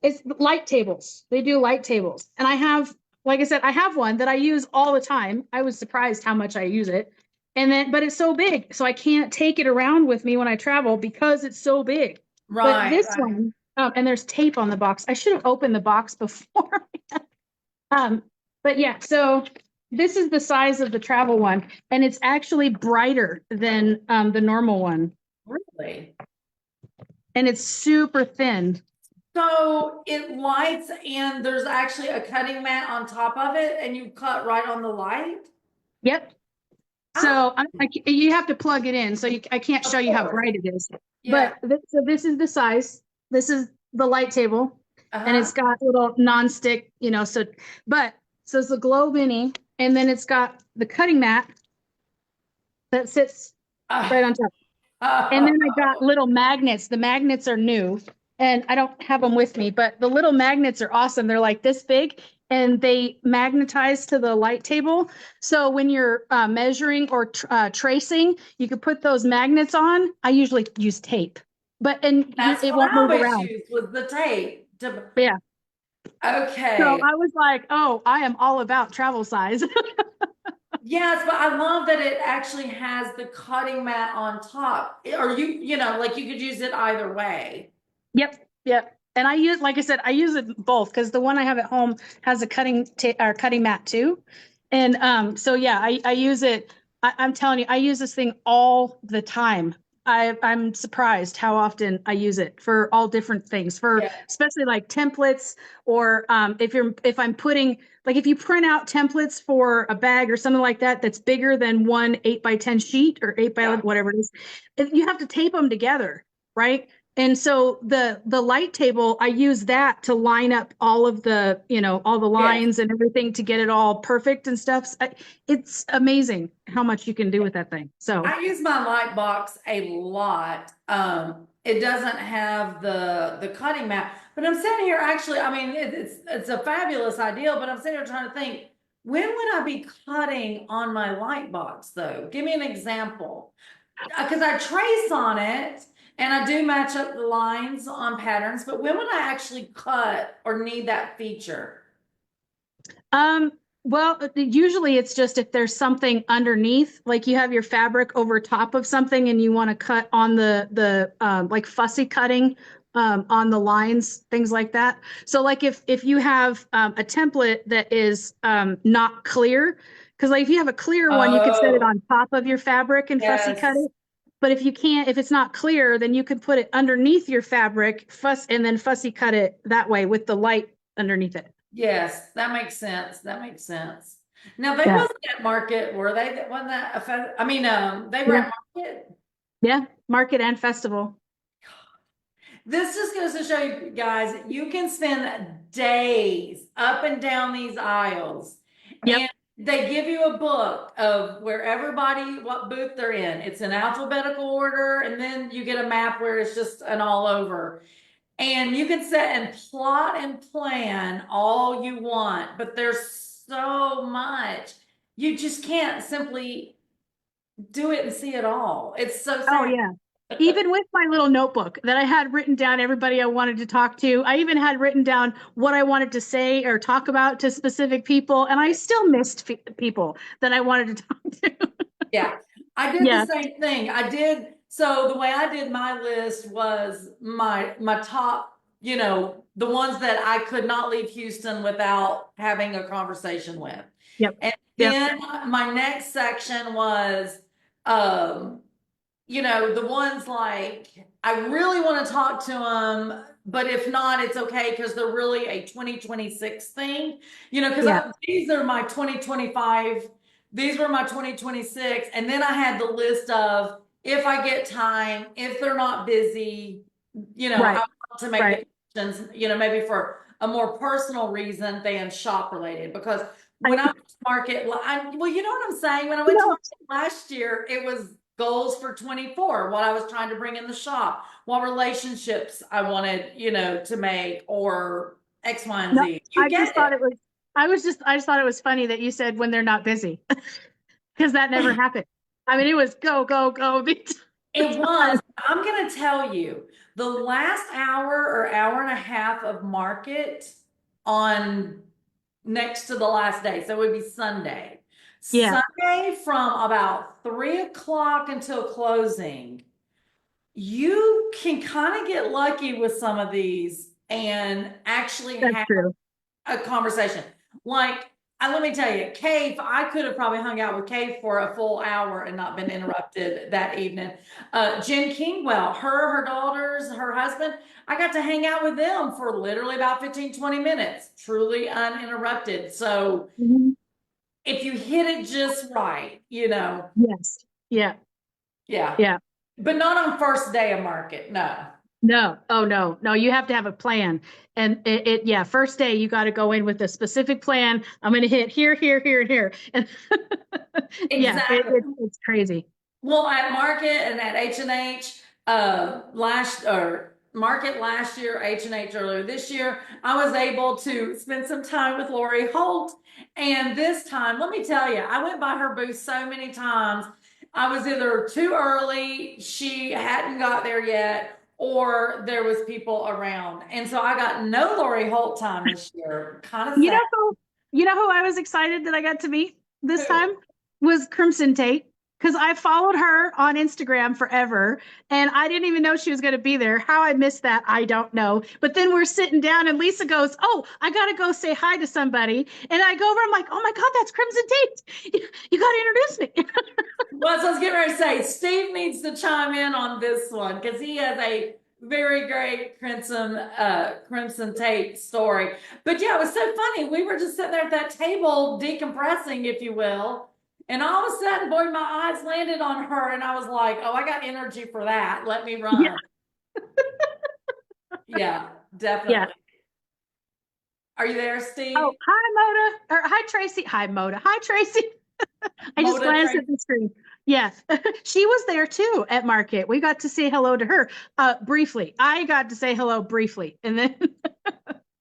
It's light tables. They do light tables. And I have, like I said, I have one that I use all the time. I was surprised how much I use it. And then, but it's so big, so I can't take it around with me when I travel because it's so big. Right. But this one, and there's tape on the box. I should have opened the box before. But yeah, so this is the size of the travel one, and it's actually brighter than the normal one. Really? And it's super thin. So it lights, and there's actually a cutting mat on top of it, and you cut right on the light? Yep. So you have to plug it in, so I can't show you how bright it is. Yeah. But so this is the size. This is the light table, and it's got little non-stick, you know. So it's the Glow Mini, and then it's got the cutting mat that sits right on top. And then I got little magnets. The magnets are new, and I don't have them with me, but the little magnets are awesome. They're like this big, and they magnetize to the light table. So when you're measuring or tracing, you could put those magnets on. I usually use tape, but it won't move around. With the tape. Yeah. Okay. So I was like, oh, I am all about travel size. Yes, but I love that it actually has the cutting mat on top. Or you know, like you could use it either way. Yep. And I use, like I said, I use it both, because the one I have at home has a cutting mat too. And so yeah, I use it. I'm telling you, I use this thing all the time. I'm surprised how often I use it for all different things, for Yeah. especially like templates, or if I'm putting, like, if you print out templates for a bag or something like that that's bigger than one 8x10 sheet or 8x whatever it is, you have to tape them together, right? And so the light table, I use that to line up all of the, all the lines and everything to get it all perfect and stuff. It's amazing how much you can do with that thing. So I use my light box a lot. It doesn't have the cutting mat, but I'm sitting here actually, I mean, it's a fabulous idea, but I'm sitting here trying to think, when would I be cutting on my light box though? Give me an example. Because I trace on it and I do match up the lines on patterns, but when would I actually cut or need that feature? Well, usually it's just if there's something underneath, like you have your fabric over top of something and you want to cut on the like fussy cutting on the lines, things like that. So like if you have a template that is not clear, because like if you have a clear one, you could set it Oh, on top of your fabric and fussy cut yes. it. But if you can't, if it's not clear, then you could put it underneath your fabric, and then fussy cut it that way with the light underneath it. Yes, that makes sense. That makes sense. Now they Yeah. wasn't at market, were they? That wasn't that, I mean, they were Yeah. at market. Yeah, market and festival. This just goes to show you guys, you can spend days up and down these aisles. Yep. And they give you a book of where everybody, what booth they're in. It's in alphabetical order, and then you get a map where it's just an all over. And you can sit and plot and plan all you want, but there's so much. You just can't simply do it and see it all. It's so sad. Oh yeah. Even with my little notebook that I had written down everybody I wanted to talk to, I even had written down what I wanted to say or talk about to specific people, and I still missed people that I wanted to talk to. Yeah, I did Yeah. the same thing. I did. So the way I did my list was my top, the ones that I could not leave Houston without having a conversation with. Yep. And Yep. then my next section was, the ones like I really want to talk to them, but if not, it's okay because they're really a 2026 thing, because Yeah. these are my 2025, these were my 2026, and then I had the list of if I get time, if they're not busy, Right. I want to make Right. the connections, maybe for a more personal reason than shop related. Because when I went to market, well, you know what I'm saying? When I went to market last year, it was goals for 24, what I was trying to bring in the shop, what relationships I wanted, to make, or X, Y, and No, Z. You I get just thought it. it was, I just thought it was funny that you said when they're not busy, because that never happened. I mean, it was go, go, go. It was. I'm going to tell you, the last hour or hour and a half of market on next to the last day, so it would be Sunday. Yeah. Sunday from about 3 o'clock until closing, you can kind of get lucky with some of these and actually That's have true. a conversation. Like, let me tell you, Cave, I could have probably hung out with Cave for a full hour and not been interrupted that evening. Jen Kingwell, her daughters, her husband, I got to hang out with them for literally about 15, 20 minutes, truly uninterrupted. So Mhm. if you hit it just right, Yes. Yeah. yeah. Yeah. But not on first day of market, no. No. Oh no. No, you have to have a plan. And yeah, first day you got to go in with a specific plan. I'm going to hit here, here, here, and here. And yeah, Exactly. it's crazy. Well, at market and at H&H, market last year, H&H earlier this year, I was able to spend some time with Lori Holt. And this time, let me tell you, I went by her booth so many times. I was either too early, she hadn't got there yet, or there was people around. And so I got no Lori Holt time this year. Kind of You sad. know who, you know who I was excited that I got to meet this time was Crimson Tate. because I followed her on Instagram forever and I didn't even know she was going to be there. How I missed that, I don't know. But then we're sitting down and Lisa goes, "Oh, I got to go say hi to somebody." And I go over, I'm like, "Oh my God, that's Crimson Tate. You got to introduce me." Well, so I was getting ready to say, Steve needs to chime in on this one because he has a very great Crimson Tate story. But yeah, it was so funny. We were just sitting there at that table decompressing, if you will. And all of a sudden, boy, my eyes landed on her, and I was like, "Oh, I got energy for that. Let me run." Yeah. Yeah, definitely. Yeah. Are you there, Steve? Oh, hi, Moda. Or hi, Tracy. Hi, Moda. Hi, Tracy. I just Moda glanced Tracy. at the screen. Yeah, she was there too at market. We got to say hello to her briefly. I got to say hello briefly, and then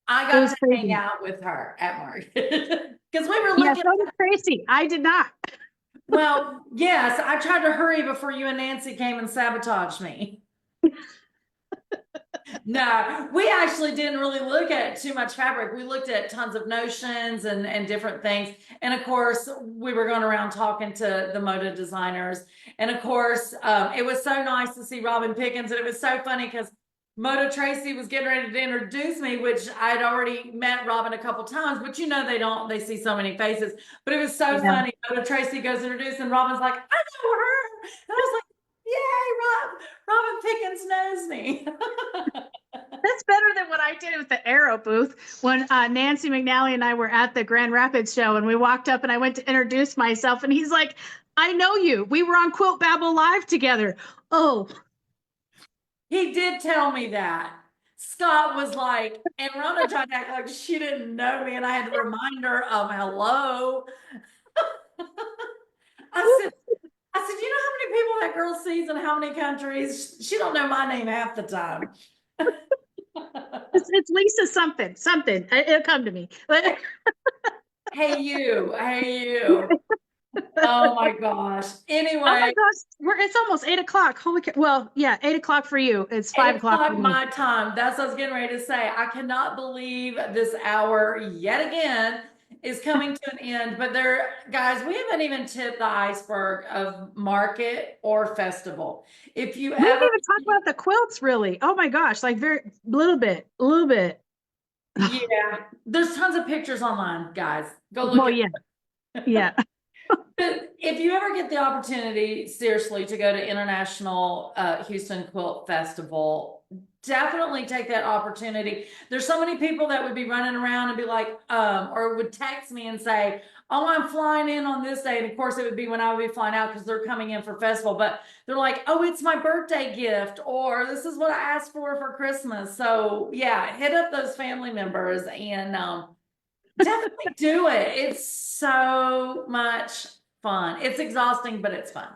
I it got was to crazy. hang out with her at market because we were Yeah, looking. so did Tracy. I did not. Well, yes, I tried to hurry before you and Nancy came and sabotaged me. No, we actually didn't really look at too much fabric. We looked at tons of notions and different things. And of course, we were going around talking to the moda designers. And of course, it was so nice to see Robin Pickens. And it was so funny because Moda Tracy was getting ready to introduce me, which I'd already met Robin a couple times, but you know, they see so many faces. But it was so funny. Moda Tracy goes to introduce, and Robin's like, "I know her." And I was like, "Yay, Robin Pickens knows me." That's better than what I did with the Arrow booth when Nancy McNally and I were at the Grand Rapids show, and we walked up and I went to introduce myself, and he's like, "I know you. We were on Quilt Babble Live together." Oh, He did tell me that. Scott was like, and Rona tried to act like she didn't know me, and I had to remind her of hello. I said, "You know how many people that girl sees in how many countries? She don't know my name half the time." it's Lisa something. It'll come to me. Hey you. Oh my gosh. Anyway. Oh my gosh, it's almost 8 o'clock. Holy cow. Well, yeah, 8 o'clock for you. It's 5 o'clock for me. My time. That's what I was getting ready to say. I cannot believe this hour yet again is coming to an end. But guys, we haven't even tipped the iceberg of market or festival. If you We didn't ever even talk about the quilts, really. Oh my gosh, like a little bit. yeah, there's tons of pictures online, guys. Go look Well, at yeah. But if you ever get the opportunity, seriously, to go to International Houston Quilt Festival, definitely take that opportunity. There's so many people that would be running around and be like, or would text me and say, "Oh, I'm flying in on this day." And of course, it would be when I would be flying out because they're coming in for festival. But they're like, "Oh, it's my birthday gift," or "This is what I asked for Christmas." So yeah, hit up those family members and definitely do it. It's so much fun. It's exhausting, but it's fun.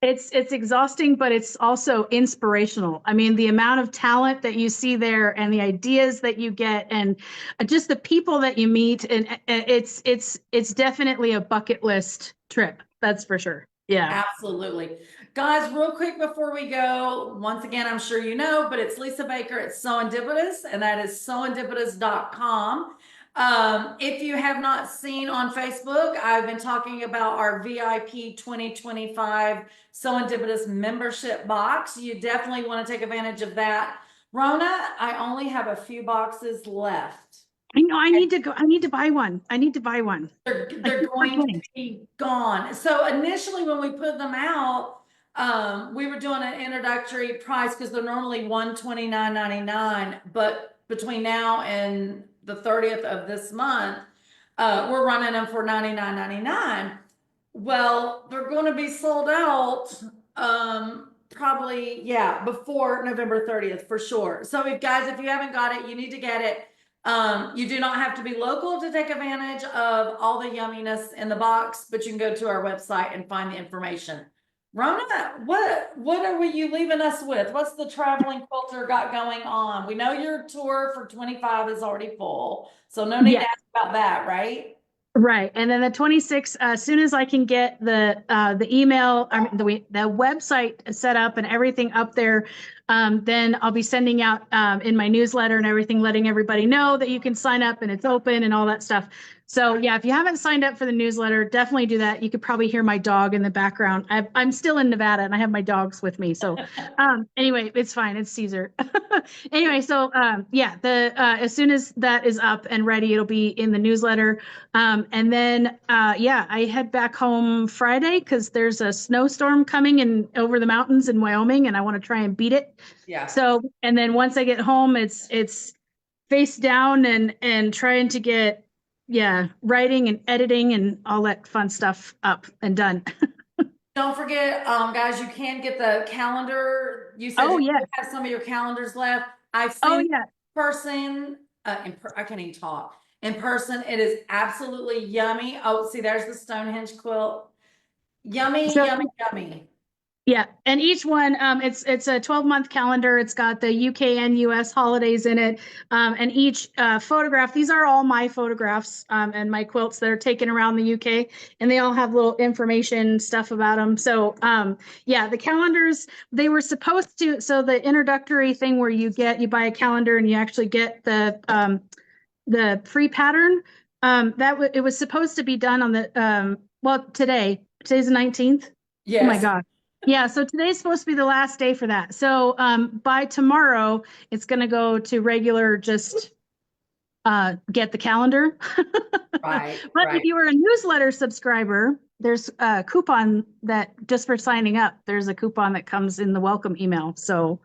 It's exhausting, but it's also inspirational. I mean, the amount of talent that you see there and the ideas that you get and just the people that you meet, and it's definitely a bucket list trip. That's for sure. Yeah. Absolutely. Guys, real quick before we go, once again, I'm sure you know, but it's Lisa Baker at SewEndipitous, and that is SewEndipitous.com. If you have not seen on Facebook, I've been talking about our VIP 2025 SewEndipitous membership box. You definitely want to take advantage of that. Rona, I only have a few boxes left. I know I need to go. I need to buy one. They're going to be gone. So initially when we put them out, we were doing an introductory price because they're normally $129.99, but between now and the 30th of this month, we're running them for $99.99. Well, they're going to be sold out probably, yeah, before November 30th for sure. So if you haven't got it, you need to get it. You do not have to be local to take advantage of all the yumminess in the box, but you can go to our website and find the information. Rona, what are you leaving us with? What's the traveling quilter got going on? We know your tour for 25 is already full, so no need to ask about that, right? Right. And then the 26th, as soon as I can get the email, I mean, the website set up and everything up there, then I'll be sending out in my newsletter and everything, letting everybody know that you can sign up and it's open and all that stuff. So yeah, if you haven't signed up for the newsletter, definitely do that. You could probably hear my dog in the background. I'm still in Nevada and I have my dogs with me. So anyway, it's fine. It's Caesar. Anyway, so yeah, as soon as that is up and ready, it'll be in the newsletter. And then yeah, I head back home Friday because there's a snowstorm coming in over the mountains in Wyoming, and I want to try and beat it. Yeah. So, and then once I get home, it's face down and trying to get, yeah, writing and editing and all that fun stuff up and done. Don't forget, guys, you can get the calendar. You said Oh, you yeah. have some of your calendars left. I've Oh, seen yeah. person, I can't even talk. In person, it is absolutely yummy. Oh, see, there's the Stonehenge quilt. Yummy, So- yummy, yummy. Yeah, and each one, it's a 12-month calendar. It's got the UK and US holidays in it, and each photograph. These are all my photographs and my quilts that are taken around the UK, and they all have little information stuff about them. So yeah, the calendars, they were supposed to. So the introductory thing where you buy a calendar and you actually get the free pattern. It was supposed to be done on the well today. Today's the 19th. Yes. Oh my God. Yeah, so today's supposed to be the last day for that. So by tomorrow, it's going to go to regular, just get the calendar. Right. But right. if you were a newsletter subscriber, there's a coupon that just for signing up, there's a coupon that comes in the welcome email. So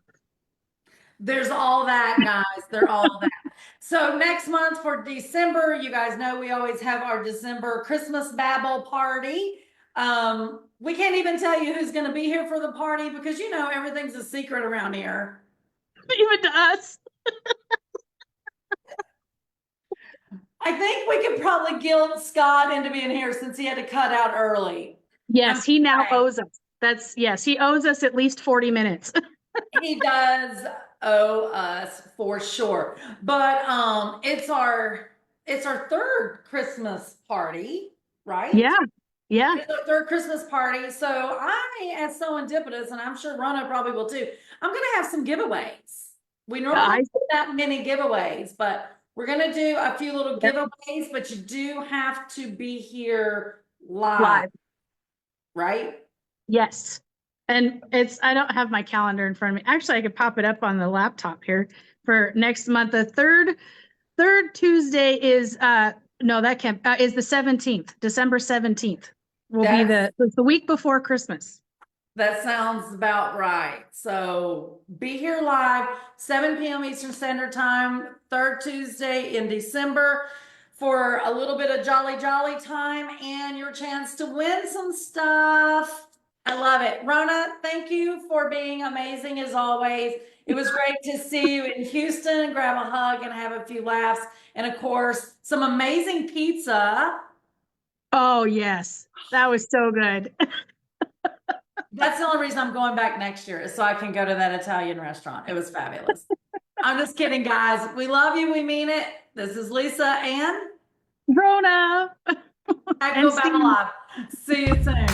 there's all that, guys. They're all that. So next month for December, you guys know we always have our December Christmas Babble party. We can't even tell you who's going to be here for the party because you know everything's a secret around here. even to us. I think we could probably guilt Scott into being here since he had to cut out early. Yes, he now Right. owes us. Yes, he owes us at least 40 minutes. He does owe us for sure. But it's our third Christmas party, right? Yeah. Yeah. It's our third Christmas party. So I, as SewEndipitous, and I'm sure Rona probably will too, I'm gonna have some giveaways. We normally don't do that many giveaways, but we're gonna do a few little giveaways, but you do have to be here live. Right? Yes. And I don't have my calendar in front of me. Actually, I could pop it up on the laptop here for next month. The third Tuesday is, no, that can't, is the 17th, December 17th will be the week before Christmas. That sounds about right. So be here live, 7 p.m. Eastern Standard Time, third Tuesday in December for a little bit of jolly time and your chance to win some stuff. I love it. Rona, thank you for being amazing as always. It was great to see you in Houston, grab a hug and have a few laughs. And of course, some amazing pizza. Oh, yes. That was so good. That's the only reason I'm going back next year is so I can go to that Italian restaurant. It was fabulous. I'm just kidding, guys. We love you. We mean it. This is Lisa and Rona. Quilt Babble Live. See you soon.